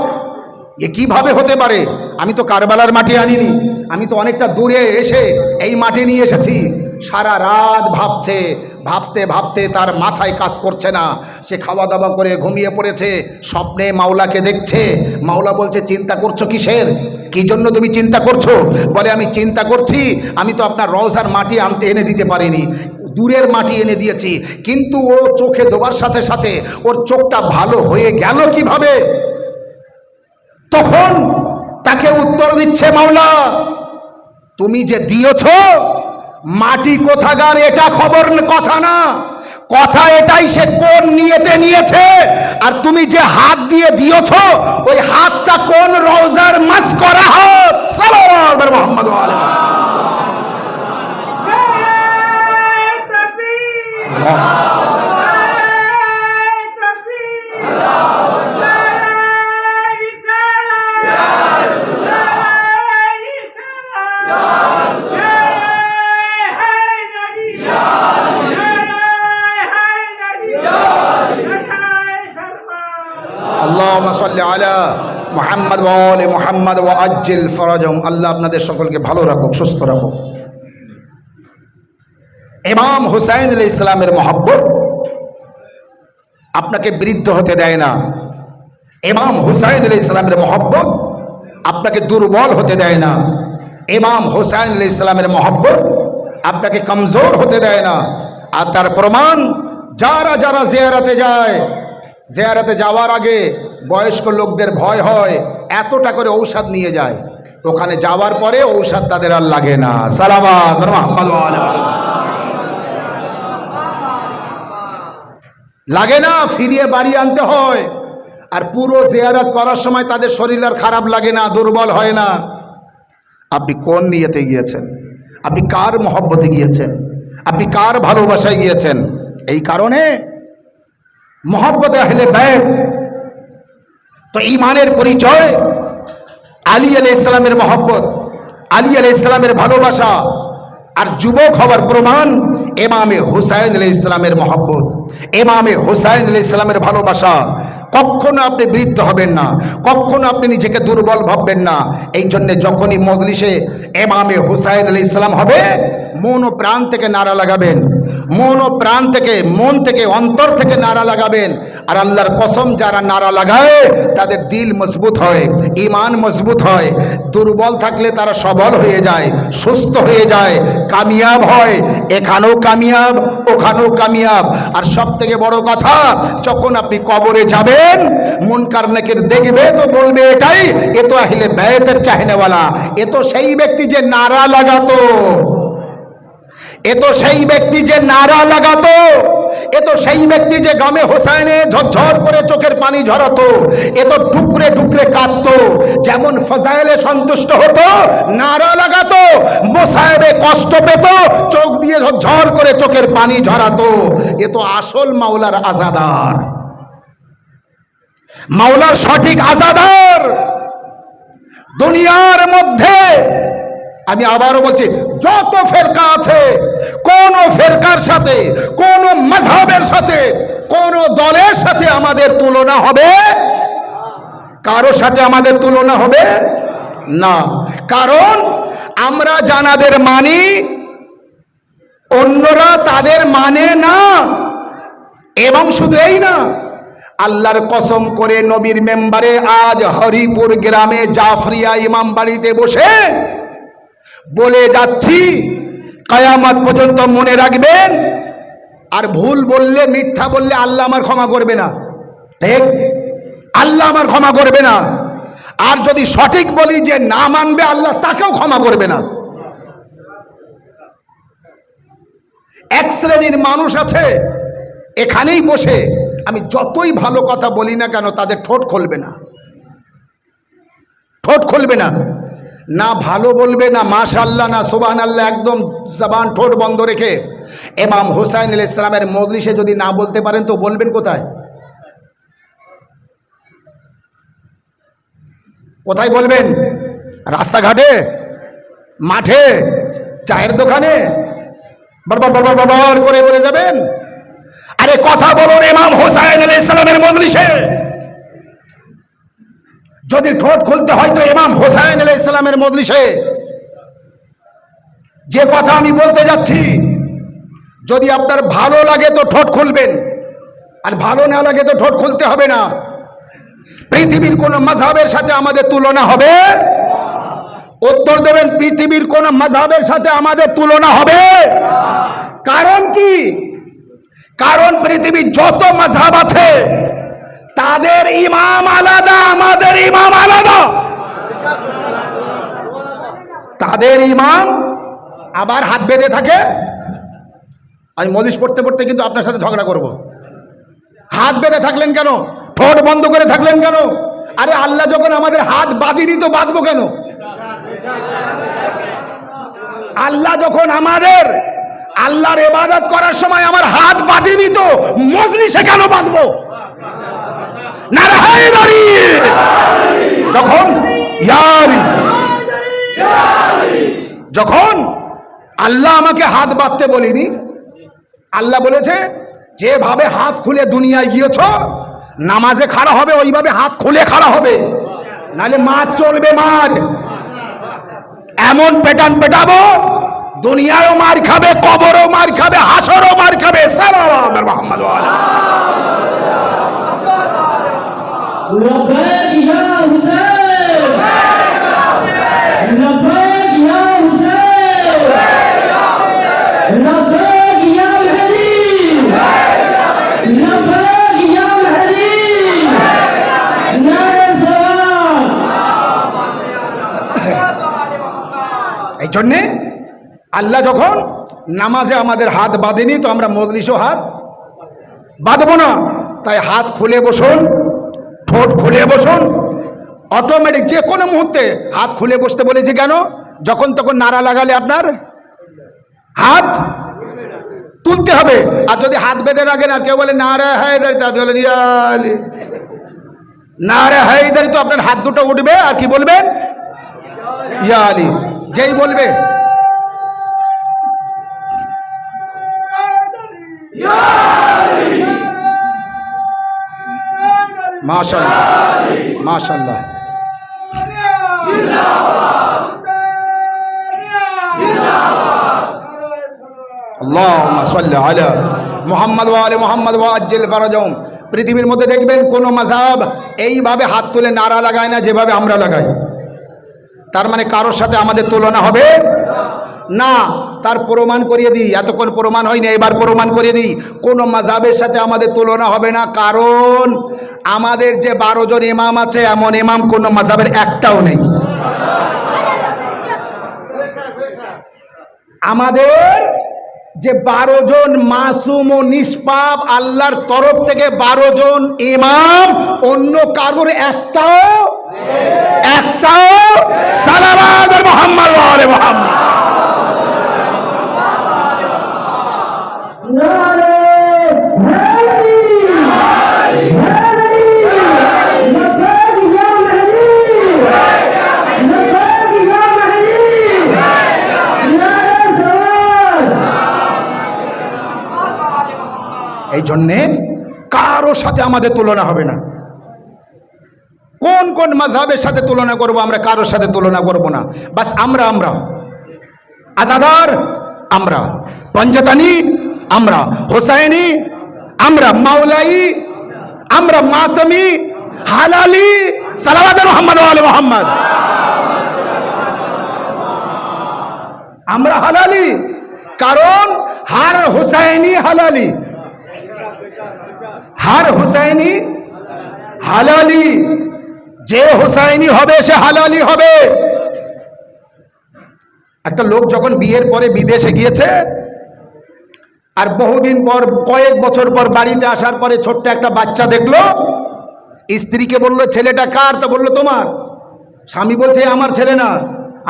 এ কিভাবে হতে পারে? আমি তো কারবালার মাটি আনিনি, আমি তো অনেকটা দূরে এসে এই মাটি নিয়ে এসেছি। সারা রাত ভাবছে, ভাবতে ভাবতে তার মাথায় কাজ করছে না, সে খাওয়া দাওয়া করে ঘুমিয়ে পড়েছে, স্বপ্নে মাওলাকে দেখছে। মাওলা বলছে, চিন্তা করছো কিসের, কি জন্য তুমি চিন্তা করছো? বলে, আমি চিন্তা করছি, আমি তো আপনার রওজার মাটি আনতে এনে দিতে পারিনি, দূরের মাটি এনে দিয়েছি, কিন্তু ও চোখে দেওয়ার সাথে সাথে ওর চোখটা ভালো হয়ে গেল কিভাবে? তখন তাকে উত্তর দিচ্ছে মাওলা, তুমি যে দিয়েছ মাটি কোথাকার এটা খবর কথা না, কথা এটাই সে কোন নিয়তে নিয়েছে, আর তুমি যে হাত দিয়ে দিয়েছ ওই হাতটা কোন রওজার মাস করা হাত। সাল্লাল্লাহু আলাইহি মুহাম্মাদু আলাইহি আল্লাহুম্মা সাল্লি আলা মুহাম্মাদ ওয়া আলি মুহাম্মাদ ওয়া আজ্জিল ফরাজাহুম। আল্লাহ আপনাদের সকলকে ভালো রাখুক, সুস্থ রাখুক। ইমাম হুসাইন আলাইহিস সালামের মহব্বত আপনাকে বৃদ্ধ হতে দেয় না। ইমাম হুসাইন আলাইহিস সালামের মহব্বত আপনাকে দুর্বল হতে দেয় না। ইমাম হুসাইন আলাইহিস সালামের মহব্বত আপনাকে কমজোর হতে দেয় না। আর তার প্রমাণ, যারা যারা জিয়ারতে যায়, জিয়ারতে যাওয়ার আগে বয়স্ক লোকদের ভয় হয়, এতটা করে ঔষধ নিয়ে যায়, ওখানে যাওয়ার পরে ঔষধ তাদের আর লাগে না। সালাওয়াত মুহাম্মাদু আলাইহি লাগে না, ফিরিয়ে বাড়ি আনতে হয়। আর পুরো জিয়ারত করার সময় তাদের শরীর আর খারাপ লাগে না, দুর্বল হয় না। আপনি কোন নিয়তে গিয়েছেন? আপনি কার মহব্বতে গিয়েছেন? আপনি কার ভালোবাসায় গিয়েছেন? এই কারণে মহব্বতে আহলে বাইত তো ঈমানের পরিচয়। আলী আলাইহিস সালামের মহব্বত, আলী আলাইহিস সালামের ভালোবাসা। আর যুবক হওয়ার প্রমাণ ইমামে হুসাইন আলাইহিস সালামের মহব্বত, ইমামে হুসাইন আলাইহিস সালামের ভালোবাসা। কখনো আপনি বৃদ্ধ হবেন না, কখনো আপনি নিজেকে দুর্বল ভাববেন না। এই জন্যে যখনই মজলিসে ইমামে হুসাইন আলাইহিস সালাম হবে, মন ও প্রাণ থেকে নারা লাগাবেন, মন ও প্রাণ থেকে, মন থেকে, অন্তর থেকে নারা লাগাবেন। আর আল্লাহর কসম, যারা নারা লাগায় তাদের দিল মজবুত হয়, ঈমান মজবুত হয়। দুর্বল থাকলে তারা সবল হয়ে যায়, সুস্থ হয়ে যায়, কামিয়াব হয়। এখানেও কামিয়াব, ওখানেও কামিয়াব। আর সব থেকে বড় কথা, যখন আপনি কবরে যাবেন, মুনকার নাকির দেখবে তো বলবে এটাই, এ তো আহলে বাইতের চাহনেওয়ালা, এ তো সেই ব্যক্তি যে নারা লাগাতো, এ তো সেই ব্যক্তি যে নারা লাগাতো, এ তো সেই ব্যক্তি যে গামে হোসাইনে ঝরঝর করে চোখের পানি ঝরাতো, এ তো টুকরে টুকরে কাঁদতো। যেমন ফজাইলে সন্তুষ্ট হতো, নারা লাগাতো, মোসায়েবে কষ্ট পেত, চোখ দিয়ে ঝরঝর করে চোখের পানি ঝরাতো। এ তো আসল মাওলার আজাদার, মাওলার সঠিক আজাদার। দুনিয়ার মধ্যে আমি আবারও বলছি, যত ফেরকা আছে, কোন ফেরকার সাথে, কোন মাযহাবের সাথে, কোন দলের সাথে আমাদের তুলনা হবে? কারো সাথে আমাদের তুলনা হবে না। কারণ আমরা জানাদের মানি, অন্যরা তাদের মানে না। এবং শুধু এই না, আল্লাহর কসম করে নবীর মেম্বারে আজ হরিপুর গ্রামে জাফরিয়া ইমাম বাড়িতে বসে বলে যাচ্ছি, কিয়ামত পর্যন্ত মনে রাখবেন, আর ভুল বললে, মিথ্যা বললে আল্লাহ আমার ক্ষমা করবে না। ঠিক? আল্লাহ আমার ক্ষমা করবে না। আর যদি সঠিক বলি, যে না মানবে, আল্লাহ তাকেও ক্ষমা করবে না। এক শ্রেণীর মানুষ আছে এখানেই বসে, আমি যতই ভালো কথা বলি না কেন, তাদের ঠোঁট খুলবে না, ঠোঁট খুলবে না। না ভালো বলবে, না মাশাআল্লাহ, না সুবহানাল্লাহ, একদম জবান ঠোঁট বন্ধ রেখে। ইমাম হুসাইন আলাইহিস সালামের মজলিসে যদি না বলতে পারেন তো বলবেন কোথায়? কোথায় বলবেন? রাস্তাঘাটে, মাঠে, চায়ের দোকানে বড় করে বলে যাবেন? আরে কথা বলুন ইমাম হুসাইন আলাইহিস সালামের মজলিসে। যদি ঠোঁট খুলতে হয় তো ইমাম হুসাইন আলাইহিস সালামের মজলিসে। যে কথা আমি বলতে যাচ্ছি, যদি আপনার ভালো লাগে তো ঠোঁট খুলবেন, আর ভালো না লাগে তো ঠোঁট খুলতে হবে না। পৃথিবীর কোন মাযহাবের সাথে আমাদের তুলনা হবে? উত্তর দেবেন, পৃথিবীর কোন মাযহাবের সাথে আমাদের তুলনা হবে? কারণ কি? কারণ পৃথিবীর যত মাযহাব আছে তাদের ইমাম আলাদা, আমাদের ইমাম আলাদা। তাদের ইমাম আবার হাত বেঁধে থাকে। আমি মজলিস পড়তে পড়তে কিন্তু আপনার সাথে ঝগড়া করব। হাত বেঁধে থাকলেন কেন? ঠোঁট বন্ধ করে থাকলেন কেন? আরে আল্লাহ যখন আমাদের হাত বাঁধিনি তো বাঁধবো কেন? আল্লাহ যখন আমাদের আল্লাহর ইবাদত করার সময় আমার হাত বাঁধিনি তো মজলিসে কেন বাঁধবো? নারে হায়দারি! যখন যখন আল্লাহ আমাকে হাত বাঁধতে বলিনি, আল্লাহ বলেছে যেভাবে হাত খুলে দুনিয়ায় গিয়েছ, নামাজে খাড়া হবে ওইভাবে হাত খুলে খাড়া হবে, নাহলে মার চলবে, মার এমন পেটান পেটাবো, দুনিয়ায়ও মার খাবে, কবরও মার খাবে, হাসরও মার খাবে। সালাম মুহাম্মদ ওয়া আলা লব্বাইক ইয়া হুসাইন, লব্বাইক ইয়া হুসাইন, লব্বাইক ইয়া মেহদি, লব্বাইক ইয়া মেহদি, নারে সালাম। এই জন্যে আল্লাহ যখন নামাজে আমাদের হাত বাঁধেনি তো আমরা মজলিসও হাত বাঁধবো না। তাই হাত খুলে বসুন, ঠোঁট খুলে বসুন, অটোমেটিক যে কোনো মুহূর্তে হাত খুলে বসতে বলেছি কেন? যখন তখন নারা লাগালে আপনার হাত তুলতে হবে। আর যদি হাত বেঁধে রাখেন আর কেউ বলে নারে হায়দারি, তা আপনি বলেন ইয়া আলী, নারে হায়দারি, তো আপনার হাত দুটো উঠবে আর কি বলবেন? ইয়া আলী। যেই বলবে মাশাআল্লাহ, মাশাআল্লাহ, আল্লাহু আল্লাহুম্মা সাল্লি আলা মুহাম্মদ ওয়া আলি মুহাম্মদ ওয়া আজ্জিল ফারাজাহুম। পৃথিবীর মধ্যে দেখবেন কোন মাযহাব এইভাবে হাত তুলে নারা লাগায় না যেভাবে আমরা লাগাই। তার মানে কারোর সাথে আমাদের তুলনা হবে না। তার প্রমাণ করিয়ে দিই, এতক্ষণ প্রমাণ হয়নি, এবার প্রমাণ করিয়ে দিই, কোনো মাযহাবের সাথে আমাদের তুলনা হবে না। কারণ আমাদের যে 12 জন ইমাম আছে, এমন ইমাম কোনো মাযহাবের একটাও নেই। আমাদের যে 12 জন মাসুম ও নিষ্পাপ আল্লাহর তরফ থেকে 12 জন ইমাম, অন্য কারোর একটাও সালাওয়াত মুহাম্মদ ওয়া আলি মুহাম্মদ। नारे हैदरी लब्बैक या महदी लब्बैक या महदी नारे सलात। এই জন্যে কারোর সাথে আমাদের তুলনা হবে না। কোন কোন মাযহাবের সাথে তুলনা করব আমরা? কারোর সাথে তুলনা করব না। বাস আমরা আজাদার, আমরা পঞ্জাতানি, আমরা হোসাইনি, আমরা মাওলাই, আমরা মাতমি, হালালি, সালাওয়াত মুহাম্মদ ওয়া আলি মুহাম্মদ। আমরা হালালি, কারণ হার হুসাইনি হালালি, হার হুসাইনি হালালি। যে হুসাইনি হবে সে হালালি হবে। একটা লোক যখন বিয়ের পরে বিদেশে গিয়েছে, আর বহুদিন পর, কয়েক বছর পর বাড়িতে আসার পরে ছোট্ট একটা বাচ্চা দেখলো, স্ত্রীকে বললো ছেলেটা কার? তো বললো তোমার। স্বামী বলছে আমার ছেলে না,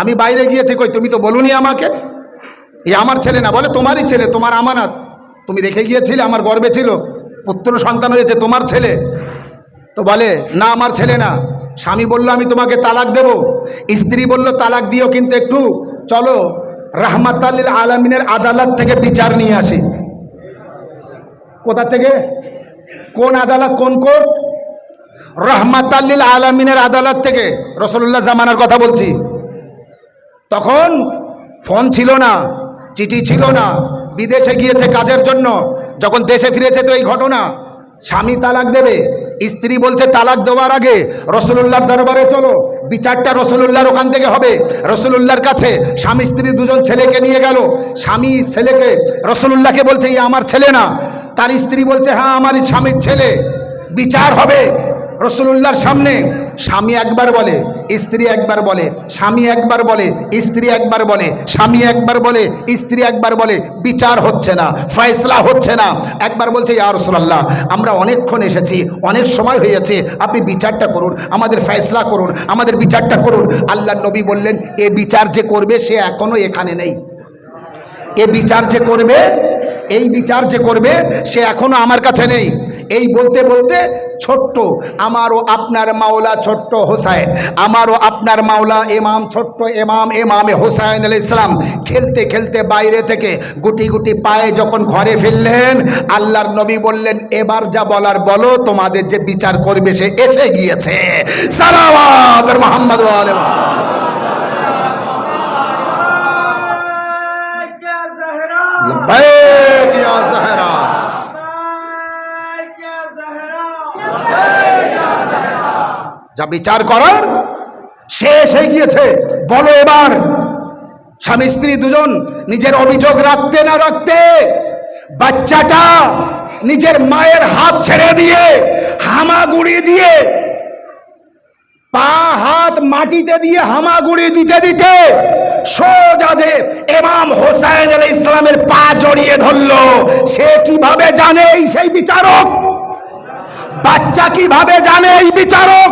আমি বাইরে গিয়েছি। কই তুমি তো বলুনি আমাকে, এ আমার ছেলে না। বলে তোমারই ছেলে, তোমার আমানত, তুমি রেখে গিয়েছিলে, আমার গর্বে ছিল, পুত্র সন্তান হয়েছে, তোমার ছেলে। তো বলে না আমার ছেলে না। স্বামী বলল আমি তোমাকে তালাক দেব। স্ত্রী বলল তালাক দিও, কিন্তু একটু চলো রাহমাতাল লিল আলামিনের আদালত থেকে বিচার নিয়ে আসি। কোথা থেকে? কোন আদালত, কোন কোর্ট? রাহমাতাল লিল আলামিনের আদালত থেকে। রাসূলুল্লাহ জামানার কথা বলছি। তখন ফোন ছিল না, চিঠি ছিল না, বিদেশে গিয়েছে কাজের জন্য। যখন দেশে ফিরেছে তো এই ঘটনা, স্বামী তালাক দেবে, স্ত্রী বলছে তালাক দেওয়ার আগে রাসূলুল্লাহর দরবারে চলো, বিচারটা রাসূলুল্লাহর ওখান থেকে হবে। রাসূলুল্লাহর কাছে স্বামী স্ত্রী দুজন ছেলেকে নিয়ে গেল। স্বামী ছেলেকে রাসূলুল্লাহকে বলছে এই আমার ছেলে না। তার স্ত্রী বলছে হ্যাঁ আমারই স্বামীর ছেলে। বিচার হবে রাসূলুল্লাহর সামনে। স্বামী একবার বলে, স্ত্রী একবার বলে, স্বামী একবার বলে, স্ত্রী একবার বলে, স্বামী একবার বলে, স্ত্রী একবার বলে। বিচার হচ্ছে না, ফয়সালা হচ্ছে না। একবার বলছে ইয়া রাসূলুল্লাহ, আমরা অনেকক্ষণ এসেছি, অনেক সময় হয়েছে, আপনি বিচারটা করুন, আমাদের ফয়সালা করুন, আমাদের বিচারটা করুন। আল্লাহর নবী বললেন এ বিচার যে করবে সে এখনো এখানে নেই। এ বিচার যে করবে, এই বিচার যে করবে সে এখনো আমার কাছে নেই। এই বলতে বলতে ছোট্ট আমারও আপনার মাওলা ছোট্ট হোসাইন, আমারও আপনার মাওলা ইমাম ছোট্ট ইমামে হোসাইন আলাইহিস সালাম খেলতে খেলতে বাইরে থেকে গুটি গুটি পায়ে যখন ঘরে ফিরলেন, আল্লাহর নবী বললেন এবার যা বলার বলো, তোমাদের যে বিচার করবে সে এসে গিয়েছে। সালাওয়াত মুহাম্মদ ওয়া আলি মুহাম্মদ। লব্বাইক ইয়া জাহরা, যা বিচার করার শেষ হয়ে গিয়েছে। বলো এবার। স্বামী স্ত্রী দুজন নিজের অভিযোগ রাখতে না রাখতে বাচ্চাটা নিজের মায়ের হাত ছেড়ে দিয়ে হামাগুড়ি দিয়ে, পা হাত মাটিতে দিয়ে হামাগুড়ি দিতে দিতে সোজা যে ইমাম হোসাইন আলাইহিস সালামের পা জড়িয়ে ধরলো। সে কিভাবে জানে সেই বিচারক? বাচ্চা কিভাবে জানে এই বিচারক?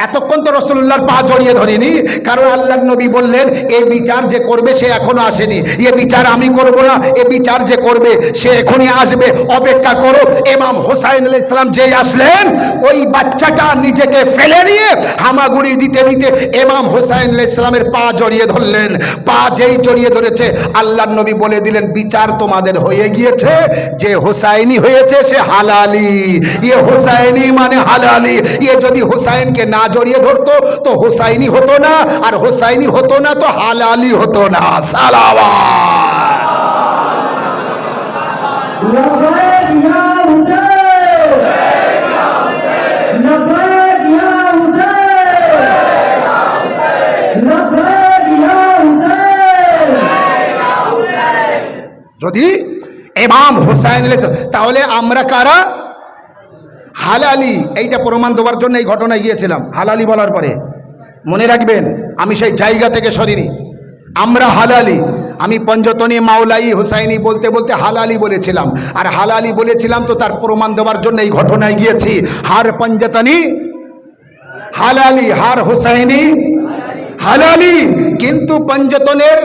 এতক্ষণ তো রাসূলুল্লাহর পা জড়িয়ে ধরিনি, কারণ আল্লাহর নবী বললেন এই বিচার যে করবে সে এখনো আসেনি, এ বিচার আমি করব না, এ বিচার যে করবে সে এখনই আসবে, অপেক্ষা করো। ইমাম হোসাইন আলাইহিস সালাম যেই আসলেন, ওই বাচ্চাটা নিজেকে ফেলে নিয়ে হামাগুড়ি দিতে দিতে ইমাম হোসাইন আলাইহিস সালামের পা জড়িয়ে ধরলেন। পা যেই জড়িয়ে ধরেছে, আল্লাহর নবী বলে দিলেন বিচার তোমাদের হয়ে গিয়েছে। যে হোসাইনি হয়েছে সে হালালি, এ হোসাইনি মানে হালালি। এ যদি হোসাইনকে না জড়িয়ে ধরতো তো হোসাইনি হতো না, আর হোসাইনি হতো না তো হালালি হতো না। সালাওয়াত। যদি ইমাম হুসাইন আলাইহিস সালাম, তাহলে আমরা কারা? হালালি। এইটা প্রমাণ দেওয়ার জন্য এই ঘটনায় গিয়েছিলাম। হালালি বলার পরে মনে রাখবেন, আমি সেই জায়গা থেকে সরিনি। আমরা হালালি। আমি পঞ্জতনী মাওলাই হুসাইনি বলতে বলতে হালালি বলেছিলাম, আর হালালি বলেছিলাম তো তার প্রমাণ দেওয়ার জন্য এই ঘটনায় গিয়েছি। হার পঞ্জতনী হালালি, হার হুসাইনি হালালি। কিন্তু পঞ্জতনের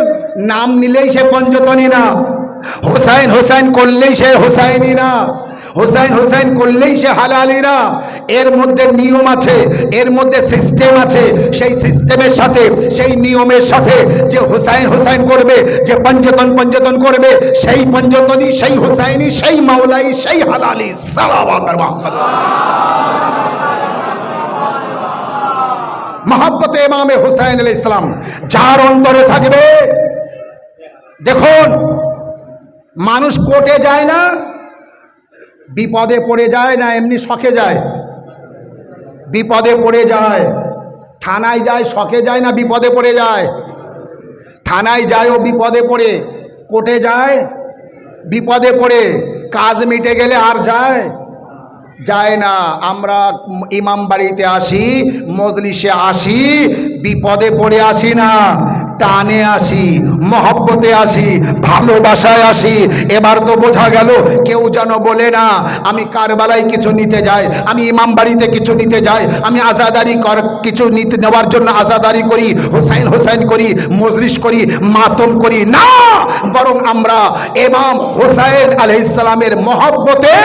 নাম নিলেই সে পঞ্জতনী না, হুসাইন হুসাইন করলেই সে হুসাইনি না, হুসাইন হুসাইন করলেই সে হালালি না। এর মধ্যে নিয়ম আছে, এর মধ্যে সিস্টেম আছে। সেই সিস্টেমের সাথে, সেই নিয়মের সাথে যে হুসাইন হুসাইন করবে, যে পঞ্জতন পঞ্জতন করবে, সেই পঞ্জতনী, সেই হুসাইনি, সেই মাওলাই, সেই হালালি। সাল্লাল্লাহু আলাইহি মহব্বতে ইমামে হুসাইন আলাইহিস সালাম যার অন্তরে থাকবে। দেখুন, মানুষ কোর্টে যায় না বিপদে পড়ে যায়, না এমনি শখে যায়? বিপদে পড়ে যায়। থানায় যায় শখে যায় না বিপদে পড়ে যায়? থানায় যায় ও বিপদে পড়ে, কোর্টে যায় বিপদে পড়ে। কাজ মিটে গেলে আর যায় যায় না। আমরা ইমাম বাড়িতে আসি, মজলিসে আসি, বিপদে পড়ে আসি না, টানে আসি, মহব্বতে আসি, ভালোবাসায় আসি। এবার তো বোঝা গেল, কেউ যেন বলে না আমি কারবালায় কিছু নিতে যাই, আমি ইমাম বাড়িতে কিছু নিতে যাই, আমি আজাদারি কিছু নিতে নেওয়ার জন্য আজাদারি করি, হুসাইন হুসাইন করি, মজলিস করি, মাতম করি না। বরং আমরা ইমাম হুসাইন আলাইহিস সালামের মহব্বতে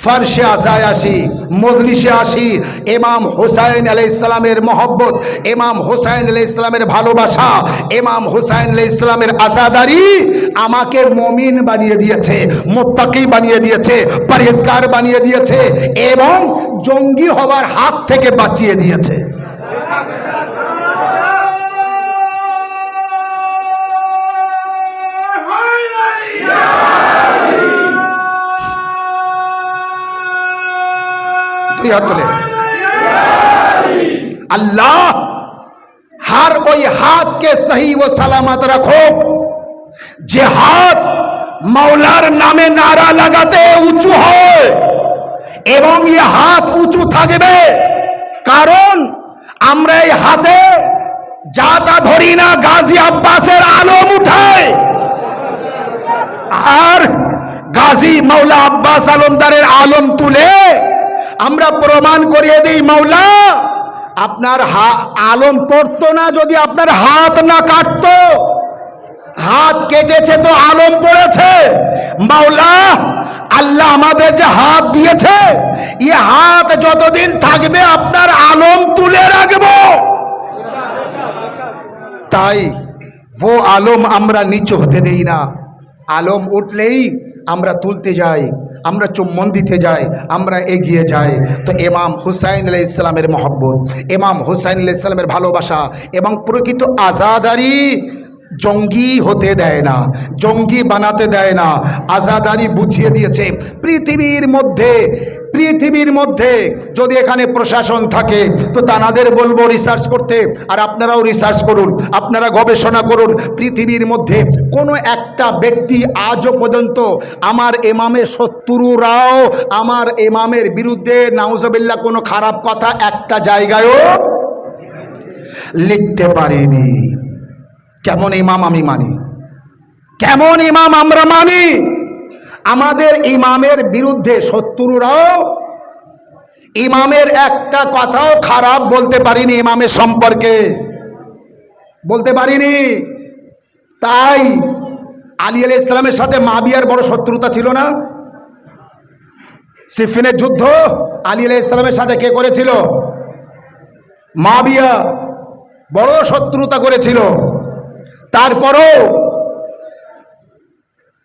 ফারশে আজায় আসি, মজলিসে আসি। ইমাম হুসাইন আলাইহিস সালামের মহব্বত, ইমাম হুসাইন আলাইহিস সালামের ভালোবাসা, ইমাম হুসাইন আলাইহিস সালামের আজাদারি আমাকে মুমিন বানিয়ে দিয়েছে, মুত্তাকি বানিয়ে দিয়েছে, পরহেজগার বানিয়ে দিয়েছে, এবং জঙ্গি হওয়ার হাত থেকে বাঁচিয়ে দিয়েছে। अल्लाह हर ওই হাতকে সহি ও সালামত রাখো যে হাত মাওলার নামে নারা লাগাতে উঁচু হয়, এবং এই হাত উঁচু থাকবে। কারণ আমরা এই হাতে জাতা ধরি না, গাজী আব্বাসের আলম উঠায়, আর গাজী মাওলা আব্বাস আলমদারের আলম তুলে আমরা প্রমাণ করিয়ে দিই মাওলা আপনার আলম পড়তো না যদি আপনার হাত না কাটতো। হাত কেটেছে তো আলম পড়েছে। মাওলা আল্লাহ আমাদের যে হাত দিয়েছে, এই হাত যতদিন থাকবে আপনার আলম তুলে রাখবো। তাই ও আলম আমরা নিচু হতে দেই না। আলম উঠলেই আমরা তুলতে যাই, আমরা চুম্বন দিতে যাই, আমরা এগিয়ে যাই। তো ইমাম হুসাইন আলাইহিস সালামের মহব্বত, ইমাম হুসাইন আলাইহিস সালামের ভালোবাসা এবং প্রকৃত আজাদারি জঙ্গি হতে দেয় না, জঙ্গি বানাতে দেয় না। আজাদারি বুঝিয়ে দিয়েছে। পৃথিবীর মধ্যে যদি এখানে প্রশাসন থাকে তো তাদের বলবো রিসার্চ করতে, আর আপনারাও রিসার্চ করুন, আপনারা গবেষণা করুন। পৃথিবীর মধ্যে কোনো একটা ব্যক্তি আজও পর্যন্ত আমার ইমামের শত্রুরাও আমার ইমামের বিরুদ্ধে নাউজুবিল্লাহ কোনো খারাপ কথা একটা জায়গায়ও লিখতে পারেনি। কেমন ইমাম আমি মানি, কেমন ইমাম আমরা মানি। আমাদের ইমামের বিরুদ্ধে শত্রুরাও ইমামের একটা কথাও খারাপ বলতে পারিনি, ইমামের সম্পর্কে বলতে পারিনি। তাই আলী আলাইহিস সালামের সাথে মুআবিয়ার বড় শত্রুতা ছিল না? সিফিনের যুদ্ধ আলী আলাইহিস সালামের সাথে কে করেছিল? মুআবিয়া বড় শত্রুতা করেছিল। তারপরও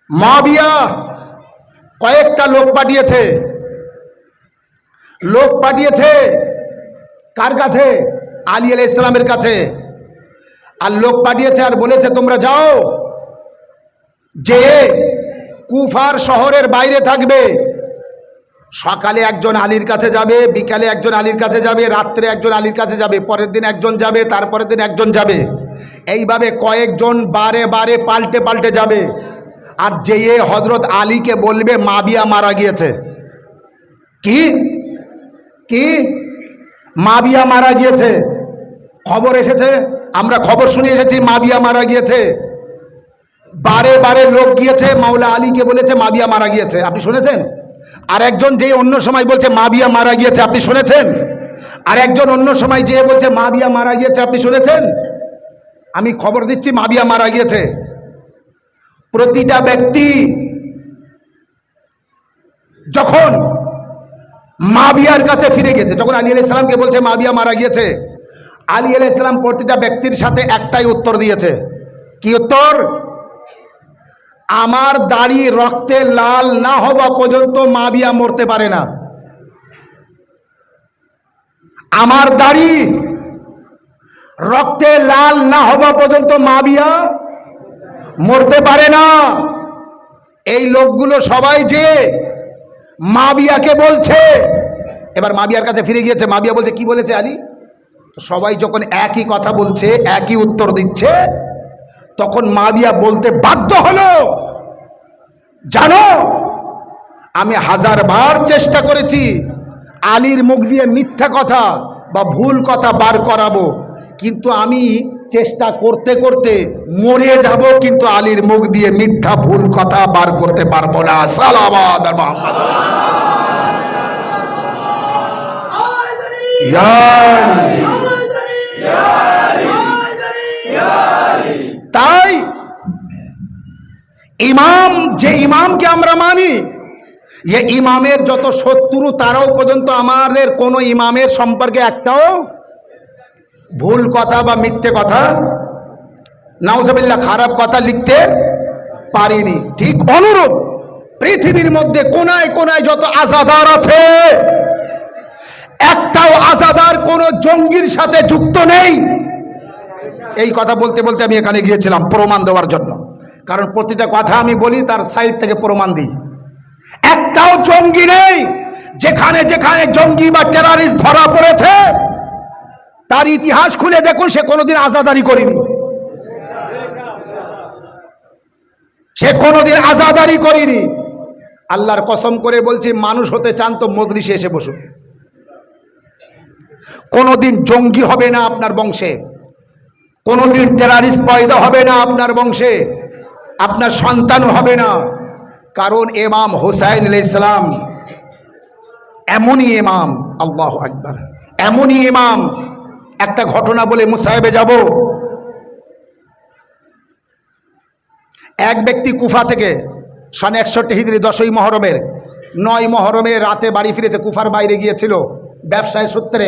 মুআবিয়া কয়েকটা লোক পাঠিয়েছে কার কাছে? আলী আলাইহিস সালামের কাছে। আর লোক পাঠিয়েছে আর বলেছে তোমরা যাও, যে কুফার শহরের বাইরে থাকবে, সকালে একজন আলীর কাছে যাবে, বিকালে একজন আলীর কাছে যাবে, রাত্রে একজন আলীর কাছে যাবে, পরের দিন একজন যাবে, তারপরের দিন একজন যাবে, এইভাবে কয়েকজন বারে বারে পাল্টে পাল্টে যাবে। আর যেয়ে হজরত আলীকে বলবে মাবিয়া মারা গিয়েছে। কি কি মাবিয়া মারা গিয়েছে, খবর এসেছে, আমরা খবর শুনে এসেছি মাবিয়া মারা গিয়েছে। বারে বারে লোক গিয়েছে, মাওলা আলীকে বলেছে মাবিয়া মারা গিয়েছে, আপনি শুনেছেন? আর একজন যে অন্য সময় বলছে মাবিয়া মারা গিয়েছে, আপনি শুনেছেন? আর একজন অন্য সময় যে বলছে মাবিয়া মারা গিয়েছে, আপনি শুনেছেন? আমি খবর দিচ্ছি মাবিয়া মারা গিয়েছে। প্রতিটা ব্যক্তি যখন মাবিয়ার কাছে ফিরে গেছে, যখন আলী আলাইহিস সালামকে বলছে মাবিয়া মারা গিয়েছে, আলী আলাইহিস সালাম প্রতিটা ব্যক্তির সাথে একটাই উত্তর দিয়েছে। কি উত্তর? আমার দাড়ি রক্তে লাল না হওয়া পর্যন্ত মাবিয়া মরতে পারে না। আমার দাড়ি রক্তে লাল না হওয়া পর্যন্ত মাবিয়া মরতে পারে না। এই লোকগুলো সবাই যে মাবিয়াকে বলছে, এবার মাবিয়ার কাছে ফিরে গিয়েছে, মাবিয়া বলছে কি বলেছে আলী? তো সবাই যখন একই কথা বলছে, একই উত্তর দিচ্ছে, তখন মাবিয়া বলতে বাধ্য হলো, জানো আমি 1000 বার চেষ্টা করেছি আলীর মুখ দিয়ে মিথ্যা কথা বা ভুল কথা বার করাবো, কিন্তু আমি চেষ্টা করতে করতে মরে যাব, কিন্তু আলীর মুখ দিয়ে মিথ্যা ভুল কথা বার করতে পারবো না। সালাওয়াত মুহাম্মদ। তাই ইমাম, যে ইমামকে আমরা মানি, এ ইমামের যত শত্রু তারাও পর্যন্ত আমাদের কোনো ইমামের সম্পর্কে একটাও ভুল কথা বা মিথ্যে কথা, নাউজুবিল্লাহ খারাপ কথা লিখতে পারিনি। ঠিক অনুরূপ পৃথিবীর মধ্যে কোনায় কোনায় যত আজাদার আছে, একটাও আজাদার কোন জঙ্গির সাথে যুক্ত নেই। এই কথা বলতে বলতে আমি এখানে গিয়েছিলাম প্রমাণ দেওয়ার জন্য, কারণ প্রতিটা কথা আমি বলি তার সাইড থেকে প্রমাণ দিই। একটাও জঙ্গি নেই। যেখানে যেখানে জঙ্গি বা টেররিস্ট ধরা পড়েছে, তার ইতিহাস খুলে দেখুন, সে কোনোদিন আজাদারি করেনি, সে কোনোদিন আজাদারি করেনি। আল্লাহর কসম করে বলছি, মানুষ হতে চান তো মজলিসে এসে বসুন। কোনোদিন জঙ্গি হবে না আপনার বংশে, কোনোদিন টেররিস্ট পয়দা হবে না আপনার বংশে, আপনার সন্তান হবে না। কারণ ইমাম হুসাইন আলাইহিস সালাম এমনই ইমাম, আল্লাহু আকবার, এমনই ইমাম। একটা ঘটনা বলে মুসাহেবে যাব। এক ব্যক্তি কুফা থেকে সন 61 হিজরি 10ই মহরমের 9 মহরমে রাতে বাড়ি ফিরেছে। কুফার বাইরে গিয়েছিল ব্যবসায় সূত্রে,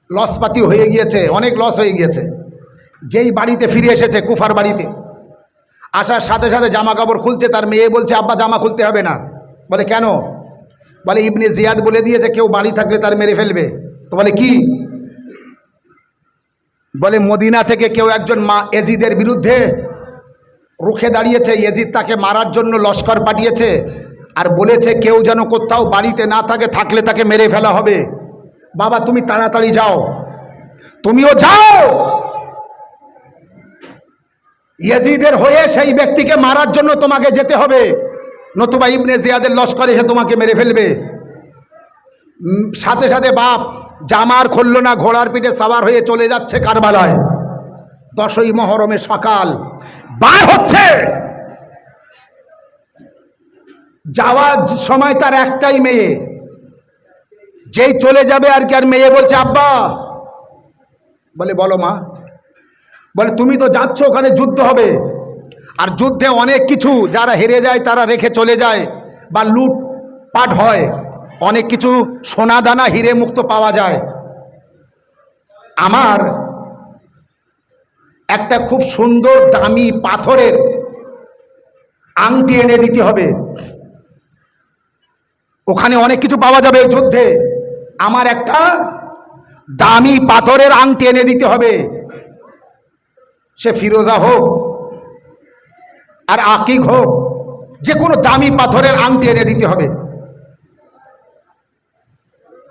লসপাতি হয়ে গিয়েছে, অনেক লস হয়ে গিয়েছে। যেই বাড়িতে ফিরে এসেছে, কুফার বাড়িতে আসার সাথে সাথে জামা কাপড় খুলছে, তার মেয়ে বলছে আব্বা জামা খুলতে হবে না। বলে কেন? বলে ইবনে জিয়াদ বলে দিয়েছে কেউ বাড়ি থাকলে তার মেরে ফেলবে। তো বলে কি? বলে মদিনা থেকে কেউ একজন এজিদের বিরুদ্ধে রুখে দাঁড়িয়েছে, এজিদ তাকে মারার জন্য লস্কর পাঠিয়েছে, আর বলেছে কেউ যেন কোথাও বাড়িতে না থাকে, থাকলে তাকে মেরে ফেলা হবে। বাবা তুমি তাড়াতাড়ি যাও, তুমিও যাও, ইয়েজিদের হয়ে সেই ব্যক্তিকে মারার জন্য তোমাকে যেতে হবে, নতুবা ইবনে জিয়াদের লস্কর এসে তোমাকে মেরে ফেলবে। সাথে সাথে বাপ জামার খুলল না, ঘোড়ার পিঠে সাওয়ার হয়ে চলে যাচ্ছে কারবালায়। 10ই মহরমে সকাল বার হচ্ছে, যাওয়ার সময় তার একটাই মেয়ে, যেই চলে যাবে আর কি, আর মেয়ে বলছে আব্বা। বলে বলো মা। বলে তুমি তো যাচ্ছ, ওখানে যুদ্ধ হবে, আর যুদ্ধে অনেক কিছু যারা হেরে যায় তারা রেখে চলে যায়, বা লুটপাট হয়, অনেক কিছু সোনা দানা হিরে মুক্ত পাওয়া যায়। আমার একটা খুব সুন্দর দামি পাথরের আংটি এনে দিতে হবে, ওখানে অনেক কিছু পাওয়া যাবে যুদ্ধে। আমার একটা দামি পাথরের আংটি এনে দিতে হবে, সে ফিরোজা হোক আর আকিক হোক, যে কোনো দামি পাথরের আংটি এনে দিতে হবে।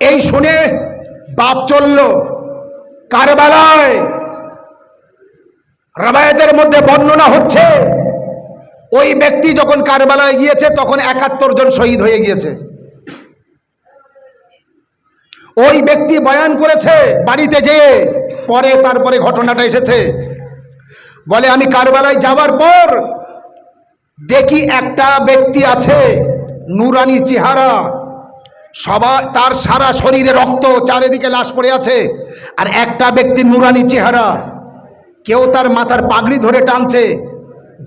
এই শুনে বাপ চলল কারবালায়। রাবায়াতের মধ্যে বর্ণনা হচ্ছে ওই ব্যক্তি যখন কারবালায় গিয়েছে তখন ৭১ জন শহীদ হয়ে গিয়েছে। ওই ব্যক্তি বয়ান করেছে বাড়িতে যেয়ে, পরে তারপরে ঘটনাটা এসেছে। বলে আমি কারবালায় যাওয়ার পর দেখি একটা ব্যক্তি আছে নুরানি চেহারা, সবাই তার সারা শরীরে রক্ত, চারিদিকে লাশ পড়ে আছে। আর একটা ব্যক্তি নুরানি চেহারা, কেউ তার মাথার পাগড়ি ধরে টানছে,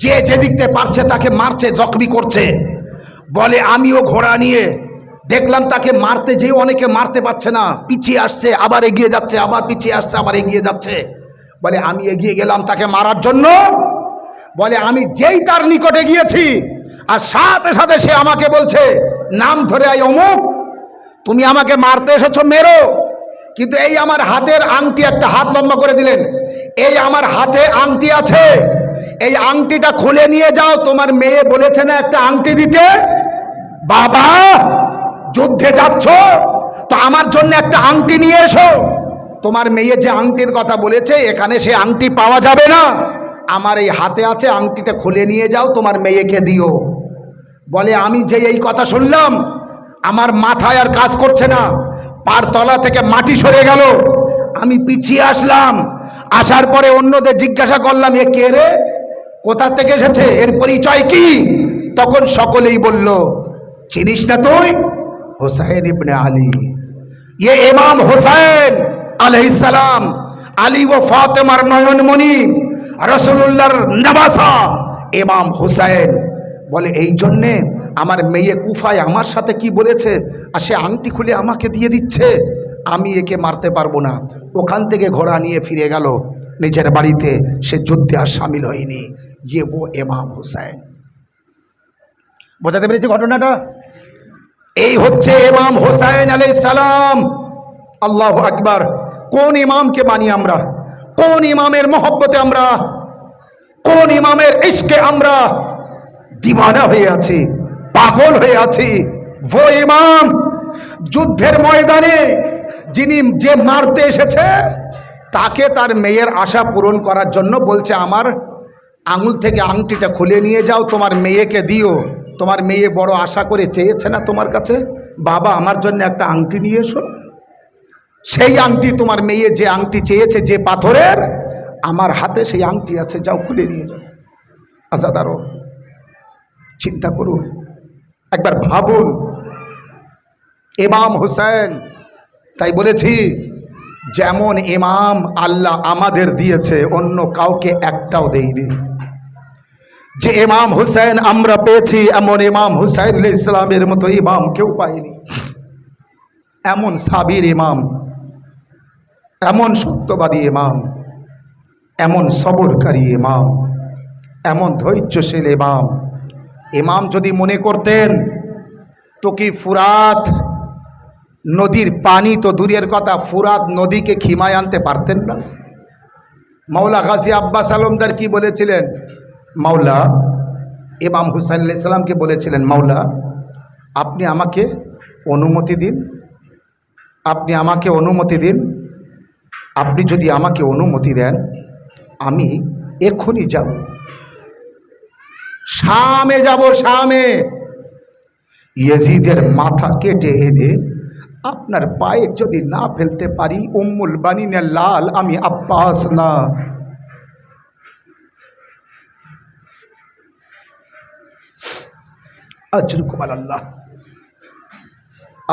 যে যেদিকতে পারছে তাকে মারছে, জখমি করছে। বলে আমিও ঘোড়া নিয়ে দেখলাম তাকে মারতে, যেও অনেকে মারতে পারছে না, পিছিয়ে আসছে আবার এগিয়ে যাচ্ছে, আবার পিছিয়ে আসছে আবার এগিয়ে যাচ্ছে। বলে আমি এগিয়ে গেলাম তাকে মারার জন্য। বলে আমি যেই তার নিকটে গিয়েছি আর সাথে সাথে সে আমাকে বলছে নাম ধরে, আই অমুক, তুমি আমাকে মারতে এসেছো, মেরো। কিন্তু এই আমার হাতের আংটি, একটা হাত লম্বা করে দিলেন, এই আমার হাতে আংটি আছে, এই আংটিটা খুলে নিয়ে যাও, তোমার মেয়ে বলেছে না একটা আংটি দিতে, বাবা যুদ্ধে যাচ্ছ তো আমার জন্য একটা আংটি নিয়ে এসো। তোমার মেয়ে যে আংটির কথা বলেছে এখানে সে আংটি পাওয়া যাবে না, আমার এই হাতে আছে, আংটিটা খুলে নিয়ে যাও, তোমার মেয়েকে দিও। বলে আমি যে এই কথা শুনলাম আমার মাথায় আর কাজ করছে না, পার তলা থেকে মাটি সরে গেল। আমি পিছিয়ে আসলাম, আসার পরে অন্যদের জিজ্ঞাসা করলাম এ কে রে, কোথা থেকে এসেছে, এর পরিচয় কি? তখন সকলেই বলল চিনিস না তুই, হুসাইন ইবনে আলী, ये इमाम हुसैन अलैहिस्सलाम, আলী ও ফাতেমার নয়নমণি, রাসূলুল্লাহর নবাসা ইমাম হুসাইন। বলে এই জন্যে আমার মেয়ে কুফায় আমার সাথে কি বলেছে, আর সে আংটি খুলে আমাকে দিয়ে দিচ্ছে, আমি একে মারতে পারবো না। ওখান থেকে ঘোড়া নিয়ে ফিরে গেল নিজের বাড়িতে, সে যুদ্ধে আর সামিল হয়নি। ये वो ইমাম হুসাইন। বোঝাতে পেরেছি ঘটনাটা? এই হচ্ছে ইমাম হুসাইন আলাইহিস সালাম। আল্লাহু আকবার। কোন ইমামকে মানি আমরা, কোন ইমামের মহব্বতে আমরা, কোন ইমামের ইশকে আমরা দিওয়ানা হয়ে আছি, পাগল হয়ে আছি। वो ইমাম যুদ্ধের ময়দানে যিনি যে মারতে এসেছে তাকে তার মেয়ের আশা পূরণ করার জন্য বলছে আমার আঙুল থেকে আংটিটা খুলে নিয়ে যাও, তোমার মেয়েকে দিও। তোমার মেয়ে বড় আশা করে চেয়েছে না তোমার কাছে, বাবা আমার জন্য একটা আংটি নিয়ে এসো। সেই আংটি তোমার মেয়ে যে আংটি চেয়েছে, যে পাথরের, আমার হাতে সেই আংটি আছে, যাও খুলে নিয়ে যাও। আজাদারও চিন্তা করুন, একবার ভাবুন ইমাম হুসাইন। তাই বলেছি যেমন ইমাম আল্লাহ আমাদের দিয়েছে অন্য কাউকে একটাও দেয়নি। যে ইমাম হুসাইন আমরা পেয়েছি এমন ইমাম হুসাইন আলাইহিস সালামের মতো ইমাম কেউ পায়নি। এমন সাবির ইমাম, এমন সত্যবাদী ইমাম, এমন সবরকারী ইমাম, এমন ধৈর্যশীল ইমাম। ইমাম যদি মনে করতেন তো কি ফুরাত নদীর পানি তো দূরের কথা, ফুরাত নদীকে খিমায় আনতে পারতেন না? মাওলা গাজী আব্বাস আলমদার কি বলেছিলেন? মাওলা ইমাম হুসাইন আলাইহিস সালামকে বলেছিলেন, মাওলা আপনি আমাকে অনুমতি দিন, আপনি আমাকে অনুমতি দিন, আপনি যদি আমাকে অনুমতি দেন আমি এক্ষুনি যাব, শামে যাব, শামে ইয়েজিদের মাথা কেটে এনে আপনার পায়ে যদি না ফেলতে পারি, উম্মুল বানিনের লাল আমি আব্বাস না। আজরুকুম আল্লাহ।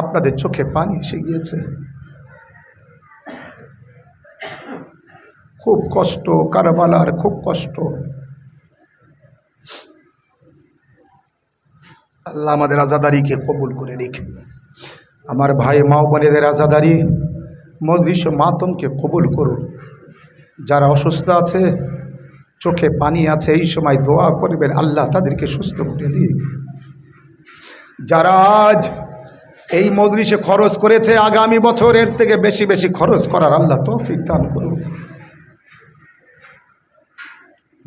আপনাদের চোখে পানি এসে গিয়েছে, খুব কষ্ট, কারবালার খুব কষ্ট। আল্লাহ আমাদের আজাদারিকে কবুল করে রেখে, আমার ভাই মা বোনেদের আজাদারি মজলিস ও মাতমকে কবুল করুন। যারা অসুস্থ আছে, চোখে পানি আছে, এই সময় দোয়া করবেন আল্লাহ তাদেরকে সুস্থ করে দিক। যারা আজ এই মজলিসে খরচ করেছে, আগামী বছর এর থেকে বেশি বেশি খরচ করার আল্লাহ তৌফিক দান করুন।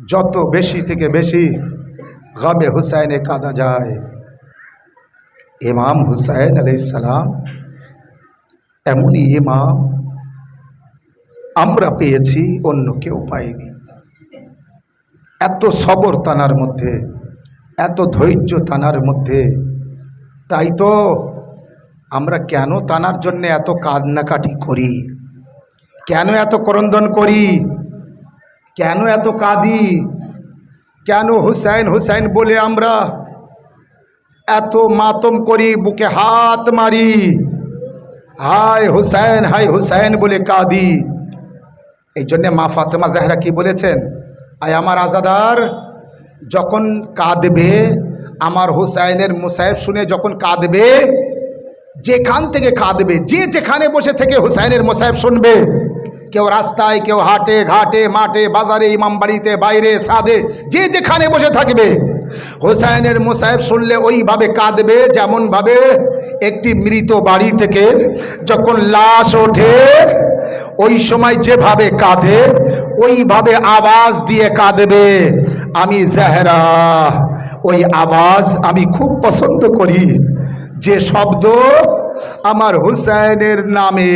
যত বেশি থেকে বেশি গাবে হুসাইনে কাঁদা যায়। ইমাম হুসাইন আলাইহিস সালাম এমনই ইমাম আমরা পেয়েছি, অন্য কেউ পায়নি। এত সবর তানার মধ্যে, এত ধৈর্য তানার মধ্যে। তাই তো আমরা কেন তানার জন্য এত কান্নাকাটি করি, কেন এত ক্রন্দন করি, কেন এত কাঁদি, কেন হুসাইন হুসাইন বলে আমরা এত মাতম করি, বুকে হাত মারি, হায় হুসাইন বলে কাঁদি। এই জন্যে মা ফাতেমা জাহরা কি বলেছেন, আয় আমার আজাদার, যখন কাঁদবে, আমার হুসাইনের মুসাইব শুনে যখন কাঁদবে, যেখান থেকে কাঁদবে, যে যেখানে বসে থেকে হুসাইনের মুসাইব শুনবে, কেউ রাস্তায়, কেউ হাটে ঘাটে মাঠে বাজারে ইমাম বাড়িতে বাইরে সাদে, যে যেখানে বসে থাকবে, হুসাইনের মুসাইব শুনলে ওইভাবে কাঁদবে যেমনভাবে একটি মৃত বাড়ি থেকে যখন লাশ ওঠে ওই সময় যেভাবে কাঁদে, ওইভাবে আওয়াজ দিয়ে কাঁদবে। আমি জাহরা ওই আওয়াজ আমি খুব পছন্দ করি, যে শব্দ আমার হুসাইনের নামে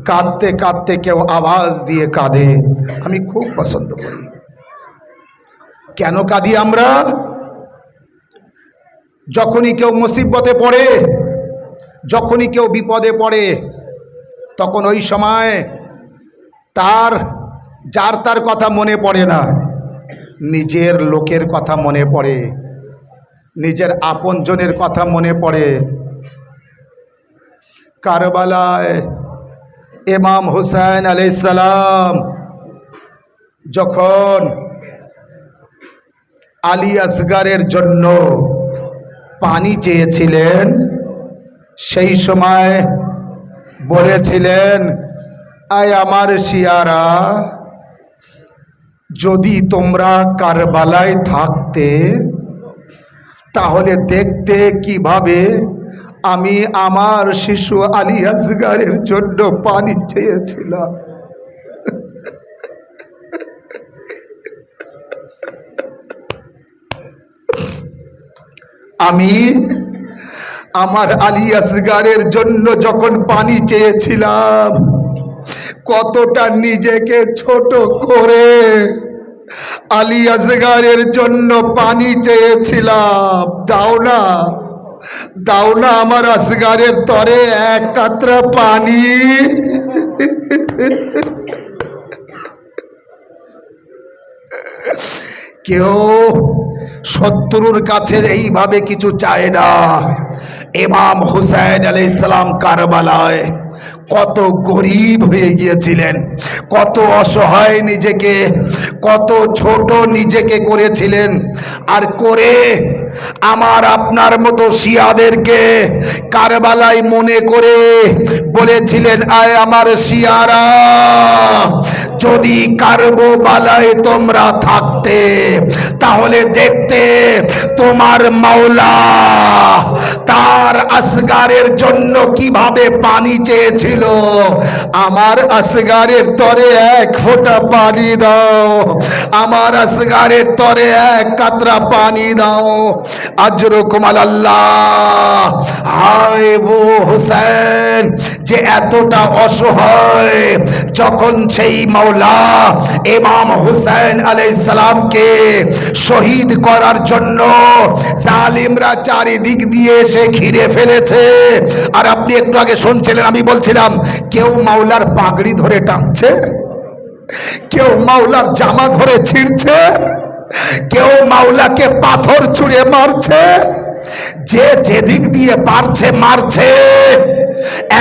কাঁদতে কাঁদতে কেউ আওয়াজ দিয়ে কাঁদে, আমি খুব পছন্দ করি। কেন কাঁদি আমরা? যখনই কেউ মুসিবতে পড়ে, যখনই কেউ বিপদে পড়ে, তখন ওই সময় যার তার কথা মনে পড়ে না, নিজের লোকের কথা মনে পড়ে, নিজের আপনজনের কথা মনে পড়ে। কারবালায় ইমাম হুসাইন আলাইহিস সালাম যখন আলী আসগারের জন্য পানি চেয়েছিলেন, সেই সময় বলেছিলেন, আয় আমার শিয়ারা, যদি তোমরা কারবালায় থাকতে তাহলে দেখতে কিভাবে আমি আমার শিশু আলী আসগারের জন্য পানি চেয়েছিলাম। আমি আমার আলী আসগারের জন্য যখন পানি চেয়েছিলাম, কতটা নিজেকে ছোট করে আলী আসগারের জন্য পানি চেয়েছিলাম। দাও না আমার আসগারের তরে এক কাতরা পানি। কেউ শত্রুর কাছে এইভাবে কিছু চায় না। ইমাম হুসাইন আলাইহিস সালাম কারবালায় কত গরিব হয়ে গিয়েছিলেন, কত অসহায় নিজেকে, কত ছোট নিজেকে করেছিলেন, আর করে আমার আপনার মতো শিয়াদেরকে কারবালায় মনে করে বলেছিলেন, আয় আমার শিয়ারা, যদি কারবালায় তোমরা থাকতে তাহলে দেখতে তোমার মাওলা তার আসগারের জন্য কিভাবে পানি চেয়েছিল। আমার আসগারের তরে এক ফোঁটা পানি দাও, আমার আসগারের তরে এক কাতরা পানি দাও। আজরুকুম আল্লাহ। হায় ও হুসাইন যে এতটা অসহায়, যখন সেই মাওলা ইমাম হুসাইন আলাইহিস সালামকে শহীদ করার জন্য জালিমরা চারিদিক দিয়ে এসে ঘিরে ফেলেছে। আর আপনি একটু আগে শুনছিলেন, আমি বলছিলাম, কেউ মাওলার পাগড়ি ধরে টানছে, কেউ মাওলার জামা ধরে ছিঁড়ছে, কেউ মাওলাকে পাথর ছুঁড়ে মারছে, যে যেদিক দিয়ে পারছে মারছে।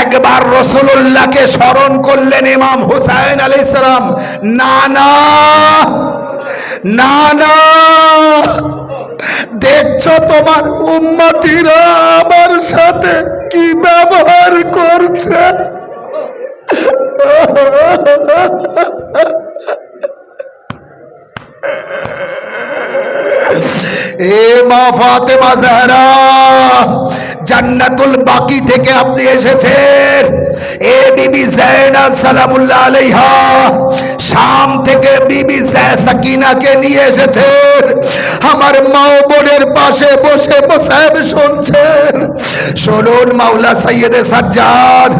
একবার রাসূলুল্লাহকে স্মরণ করলেন ইমাম হুসাইন আলাইহিস সালাম, না না না না, দেখছো তোমার উম্মতিরা আমার সাথে কি ব্যবহার করছে। এ মা ফাতেমা জাহরা, জান্নাতুল বাকি থেকে আপনি এসেছেন। এ বিবি যায়েনাব সালামুল্লাহ আলাইহা শাম থেকে বিবি সাকিনাকে নিয়ে এসেছেন। আমার মা বোনের পাশে বসে মুসাইব শুনছেন। শুনুন, মাওলা সৈয়দে সাজ্জাদ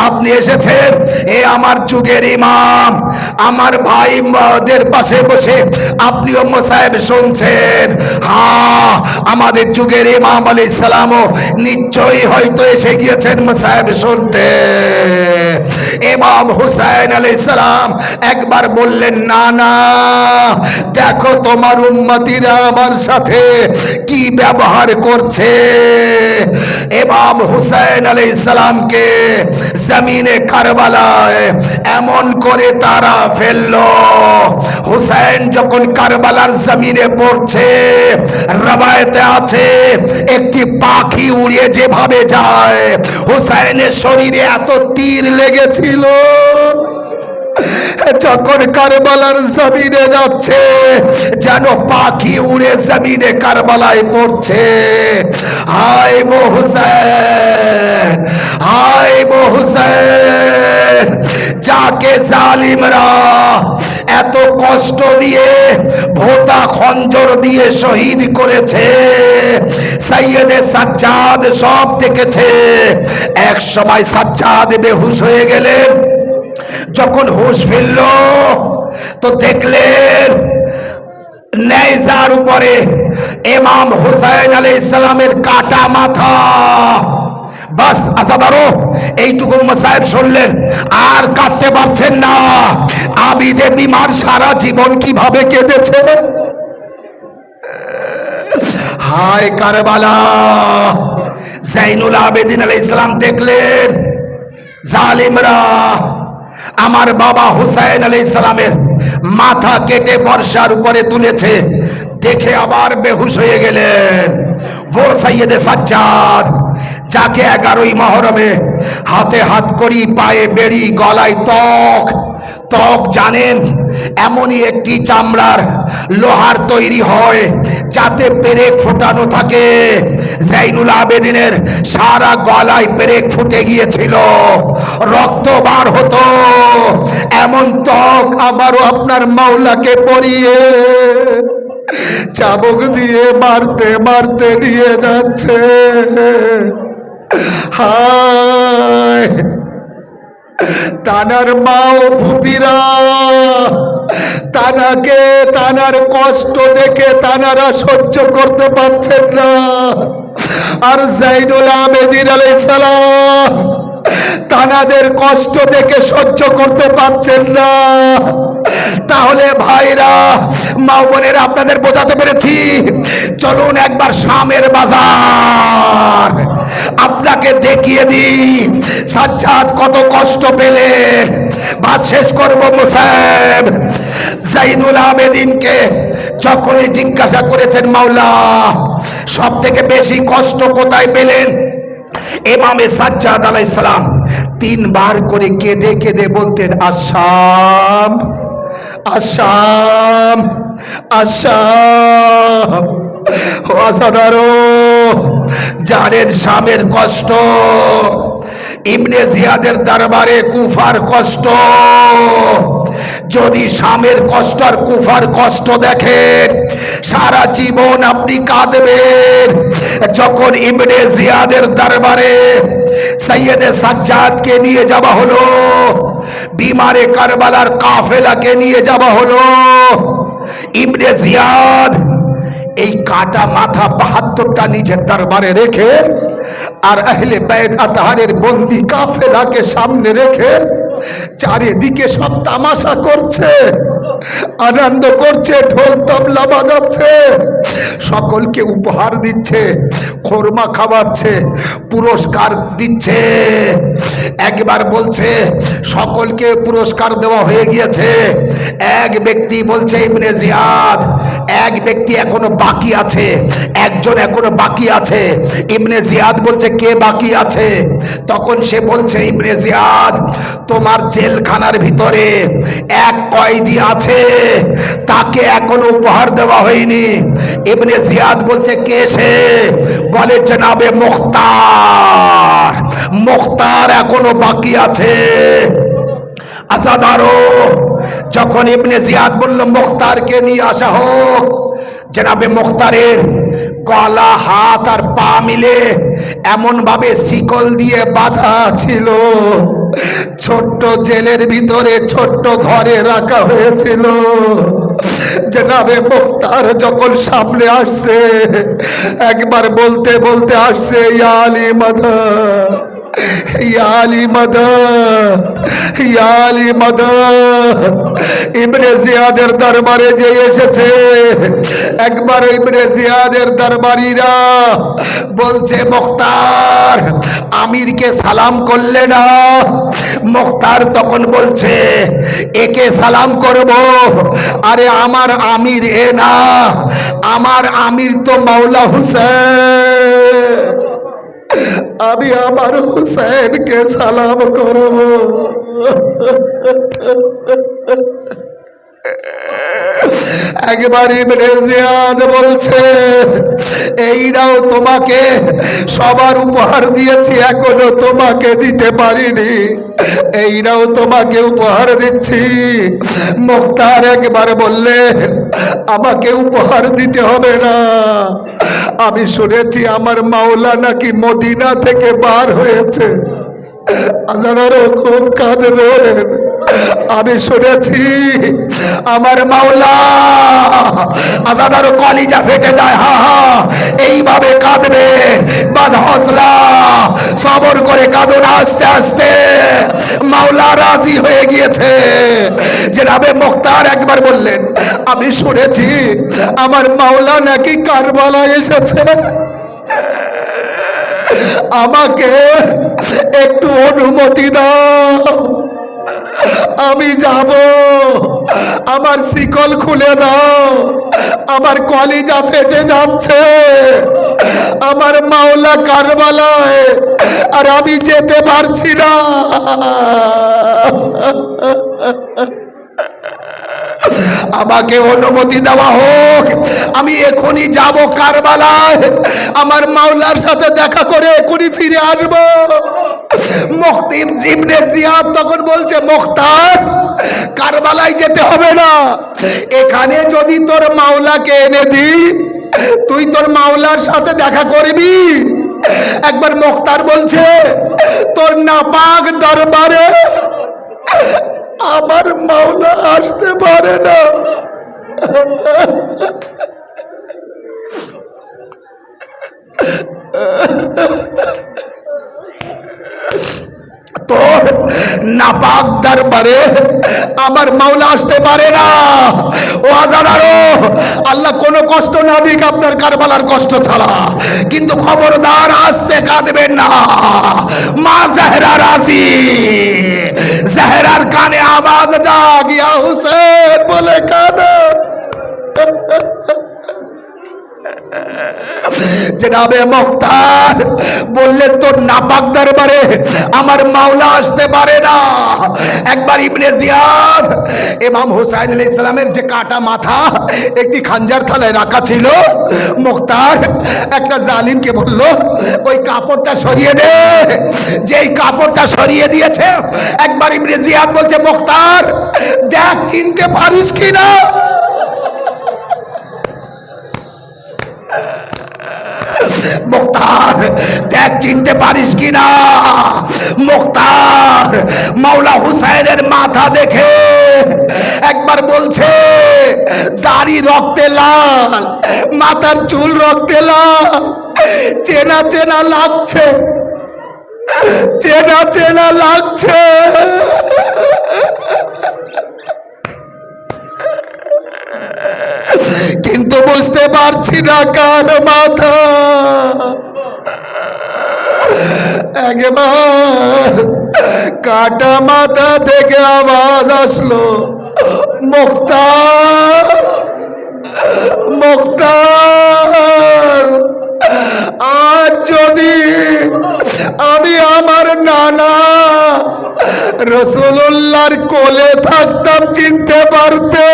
আপনি এসেছেন, এ আমার যুগের ইমাম, আমার ভাইদের পাশে বসে আপনিও মোসাহেব শুনছেন। হ্যাঁ, আমাদের যুগের ইমাম আলাইহিস সালামও নিশ্চয়ই হয়তো এসে গিয়েছেন মোসাহেব শুনতে। ইমাম হুসাইন আলাইহিস সালাম একবার বললেন, না না, দেখো তোমার উম্মতিরা আমার সাথে কি ব্যবহার করছে। ইমাম হুসাইন আলাইহিস সালামকে জমিনে কারবালায় এমন করে তারা ফেললো, হুসাইন যখন কারবালার জমিনে পড়ছে, রবায়েতে আছে একটি পাখি উড়িয়ে যেভাবে যায়, হুসাইনের শরীরে এত তীর লেগেছিল। যখন কারবালার জমিনে যাচ্ছে যেন পাখি উড়ে জমিনে কারবালায় পড়ছে। হায় গো হুসাইন, হায় গো হুসাইন, যাকে জালিমরা এত কষ্ট দিয়ে ভোতা খঞ্জর দিয়ে শহীদ করেছে, সৈয়দে সাজ্জাদ সব দেখেছে। এক সময় সাজ্জাদ বেহুশ হয়ে গেলেন, যখন হুঁশ ফিরল তো দেখলেন নেজার উপরে ইমাম হুসাইন আলাইহিস সালামের কাটা মাথা। বাস আসাদারো এইটুকু সাহেব শুনলেন, আর কাঁদতে পারছেন না। আবিদে বিমার সারা জীবন কিভাবে কেঁদেছে। হায় কারবালা, জাইনুল আবেদিন আলাইহিস সালাম দেখলেন জালিমরা আমার বাবা হুসাইন আলাইহিস সালামের মাথা কেটে বর্ষার উপরে তুলেছে, দেখে আবার বেহুশ হয়ে গেলেন। ও সৈয়দে সাজ্জাদ, যাকে 11ই মহরমে হাতে হাত করি, পায়ে বেড়ি, গলায় তক, তক জানেন এমনই একটি চামড়ার লোহার তৈরি হয় যাতে পেরেক ফোটানো থাকে। জাইনুল আবেদিনের সারা গলায় পেরেক ফুটে গিয়েছিল, রক্ত বার হতো। এমন ত্বক আবারও আপনার মাওলাকে পরিয়ে চাবুক দিয়ে মারতে মারতে নিয়ে যাচ্ছে। হায়, তানার মা ও ফুপিরা তানাকে, তানার কষ্ট দেখে তানারা সহ্য করতে পারছেন না। আর জাইনুল আবেদিন আলাইহিস সালাম তানাদের কষ্ট দেখে সহ্য করতে পারছেন না। তাহলে ভাইরা, মা বোনেরা, আপনাদের বোঝাতে পেরেছি। চলুন একবার শামের বাজার আপনাকে দেখিয়ে দিই সাজ্জাদ কত কষ্ট পেলেন। বাস শেষ করবো। মুসাইব জাইনুল আবেদিনকে যখনই জিজ্ঞাসা করেছেন, মাওলা সব থেকে বেশি কষ্ট কোথায় পেলেন, ইমামে সাজ্জাদ আলাইহিস সালাম 3 বার করে কেঁদে কেঁদে বলতেন, আসাম, আসাম, আসাম। অসাধারণ জানেন শামের কষ্ট, ইবনে জিয়াদের দরবারে কুফার কষ্ট। যদি শামের কষ্ট আর কুফার কষ্ট দেখেন, সারা জীবন আপনি কাঁদবেন। যখন ইবনে জিয়াদের দরবারে সৈয়দে সাজ্জাদকে নিয়ে যাওয়া হলো, বিমারে কারবালার কাফেলাকে নিয়ে যাওয়া হলো, ইবনে জিয়াদ এই কাটা মাথা 72টা নিজের দরবারে রেখে আর আহলে বাইত আতহারের বন্দি কাফেলাকে সামনে রেখে চারিদিকে সব তামাশা করছে, আনন্দ করছে, ঢোল তবলা বাজাচ্ছে, সকলকে উপহার দিচ্ছে, খোরমা খাওয়াচ্ছে, পুরস্কার দিচ্ছে। একবার বলছে সকলকে পুরস্কার দেওয়া হয়ে গিয়েছে, এক ব্যক্তি বলছে ইবনে জিয়াদ, এক ব্যক্তি এখনো বাকি আছে, একজন এখনো বাকি আছে। ইবনে জিয়াদ বলছে কে বাকি আছে? তখন সে বলছে, ইবনে জিয়াদ, তোমার জেলখানার ভিতরে এক কয়েদি আছে, তাকে এখনো উপহার দেওয়া হয়নি। ইবনে জিয়াদ বলছে কে সে? বলে জনাবে মুখতার, মুখতার এখনো বাকি আছে। আসাদারো যখন ইবনে জিয়াদ বলল মুখতারকে নিয়ে আসা হোক, জনাবে মুখতারের গলা, হাত আর পা মিলে এমন ভাবে শিকল দিয়ে বাঁধা ছিল, ছোট্ট জেলের ভিতরে ছোট্ট ঘরে রাখা হয়েছিল। জনাবে মুখতার যখন সামনে আসছে, একবার বলতে বলতে আসছে, ইয়া আলী মাদাদ, ইয়া আলী মাদাদ, ইয়া আলী মাদাদ। ইবনে জিয়াদের দরবারে যে এসেছে, একবার ইবনে জিয়াদের দরবারীরা বলছে, মুখতার আমিরকে সালাম করলে না? মুখতার তখন বলছে, একে সালাম করব? আরে আমার আমির এ না, আমার আমির তো মাওলা হুসেন, আমি আমার হুসেনকে সালাম করব। একবার ইবনে জিয়াদ বলছে, এইটাও তোমাকে সবার উপহার দিয়েছি, এখনো তোমাকে দিতে পারিনি, এইটাও তোমাকে উপহার দিচ্ছি। মুখতার একবার বললেন, আমাকে উপহার দিতে হবে না, আমি শুনেছি আমার মাওলা নাকি মদিনা থেকে বার হয়েছে, আজানারও খুব কাঁদবেন। আমি শুনেছি আমার মাওলা, আজানারও কলিজা ফেটে যায়, হা হা এইভাবে কাঁদবেন। বাস হসলা, সবর করে কাঁদুন, আস্তে আস্তে মাওলা রাজি হয়ে গিয়েছে। জনাবে মুখতার একবার বললেন, আমি শুনেছি আমার মাওলা নাকি কারবালায় এসেছে, আমাকে একটু অনুমতি দাও, আমি যাব, আমার শিকল খুলে দাও, আমার কলিজা ফেটে যাচ্ছে, আমার মাওলা কারবালায়, আর আমি যেতে পারছি না। আমাকে অনুমতি দেওয়া হোক, আমি এখনই যাব কারবালায়, আমার মাওলার সাথে দেখা করে এখনই ফিরে আসবো। মুখতিম ইবনে জিয়াদ তখন বলছে, মুখতার কারবালায় যেতে হবে না, এখানে যদি তোর মাওলাকে এনে দিই, তুই তোর মাওলার সাথে দেখা করবি। একবার মুখতার বলছে, তোর নাপাক দরবারে আমার মাওলা আসতে পারে না। তোর নাপাক দরবারে আমার মাওলা আসতে পারে না। ও হাজারারো, আল্লাহ কোনো কষ্ট না দিক আপনার কারবালার কষ্ট ছাড়া, কিন্তু খবরদার আসতে কাঁদবেন না। মা জাহরা রাজি, জাহরার কানে আওয়াজ যাক, ইয়া হুসেন বলে কাঁদে। জনাবে মুখতার বললেন, তোর নাপাক দরবারে আমার মাওলা আসতে পারে না। একবার ইবনে জিয়াদ, ইমাম হুসাইন আলাইহিস সালামের যে কাটা মাথা একটি খানজার থালায় রাখা ছিল, মুখতার একটা জালিমকে বলল, ওই কাপড়টা সরিয়ে দে। যেই কাপড়টা সরিয়ে দিয়েছে, একবার ইবনে জিয়াদ বলছে, মুখতার দেখ চিনতে পারিস কিনা। মুখতার দেখ চিনতে পারিস কিনা। মুখতার মাওলা হুসাইনের মাথা দেখে একবার বলছে, দাড়ি রক্তে লাল, মাথার চুল রক্তে লাল, চেনা চেনা লাগছে, চেনা চেনা লাগছে। কিন্তু বুঝতে পারছি না কার মাথা। একবার কাটা মাথা থেকে আওয়াজ আসলো, মুখতার, মুখতার, আজ যদি আমি আমার নানা রাসূলুল্লাহর কোলে থাকতাম চিনতে পারতে।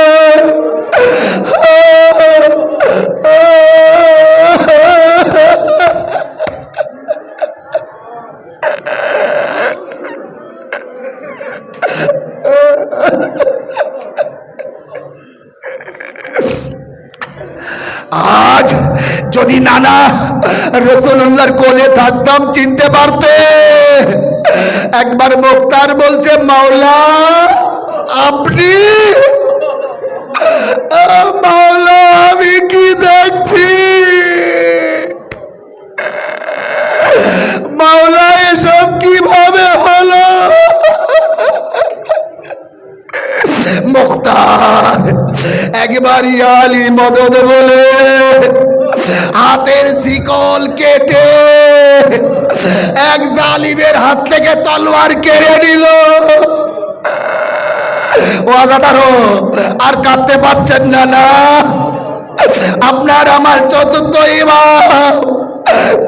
আজ যদি নানা রাসূলুল্লাহর কোলে থাকতাম চিনতে পারতে। একবার মুক্তার বলছে, মাওলা আপনি? মাওলা আমি কি দেখছি? মাওলা এসব কিভাবে হলো? মুক্তার একবার ইয়া আলী মদদ বলে হাতের শিকল কেটে এক জালিমের হাত থেকে তলোয়ার কেড়ে নিল। ওয়াজাদারও আর কাঁদতে পারছেন না? না, আপনার আমার চতুর্থ ইমাম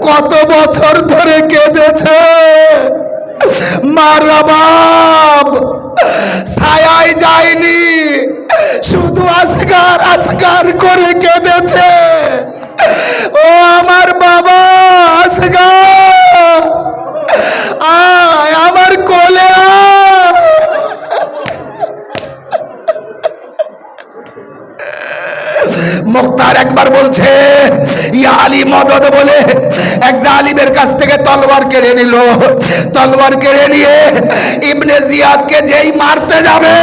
কত বছর ধরে কেঁদেছে। মার বাপ ছায়ায় যায়নি, শুধু আসগার আসগার করে কেঁদেছে। ও আমার বাবা আসগার, আয় আমার কোলে আয়। মুক্তার একবার বলছে, ইয়া আলী মদদ বলে এক জালিমের কাছ থেকে তলোয়ার কেড়ে নিল। তলোয়ার কেড়ে নিয়ে ইবনে জিয়াদকে যেই মারতে যাবে,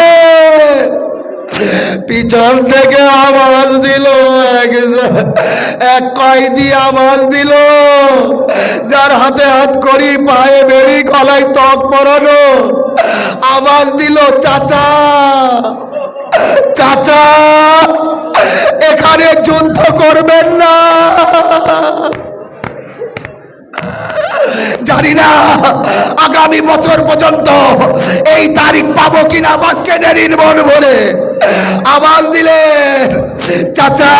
পিছন থেকে আওয়াজ দিল, এক কয়েদি আওয়াজ দিল, যার হাতে হাত করি, পায়ে বেড়ি, গলায় তক পরানো, আওয়াজ দিল, চাচা চাচা এখানে যুদ্ধ করবেন না। জানি না আগামী বছর পর্যন্ত এই তারিখ পাবো কিনা, বাস্কেটের ইনবল বলে আওয়াজ দিলেন, চাচা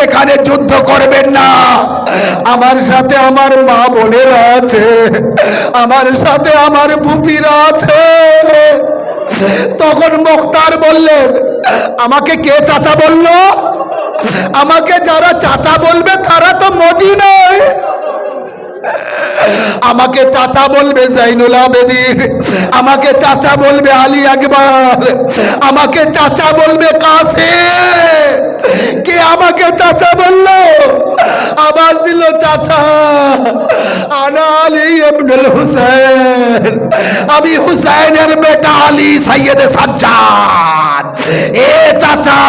এখানে যুদ্ধ করবেন না, আমার সাথে আমার মা বোনেরা আছে, আমার সাথে আমার ফুপিরা আছে। তখন মুক্তার বললেন, আমাকে কে চাচা বললো? আমাকে যারা চাচা বলবে তারা তো মদিনায়। আমাকে চাচা বলবে জাইনুল আবেদিন, আমাকে চাচা বলবে আলী আকবর, আমাকে চাচা বলবে কাসেম। কে আমাকে চাচা বললো? আওয়াজ দিল, চাচা আনা আলী ইবনুল হুসাইন, আমি হুসাইনের বেটা আলী সৈয়দ সাজ্জাদ। এ চাচা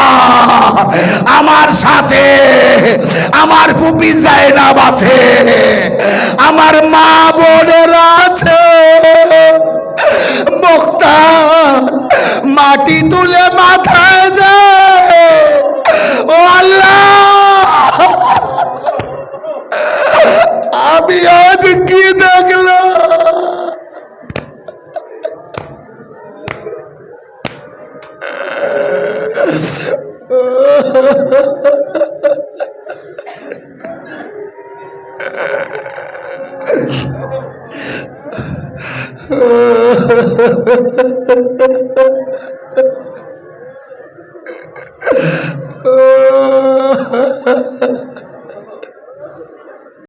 আমার সাথে আমার ফুপি জাইনাব আছে, আমার মা বোনেরা আছে। মুক্তার মাটি তুলে মাথায় দেয়, ও আল্লাহ আমি আজ কি দেখলাম?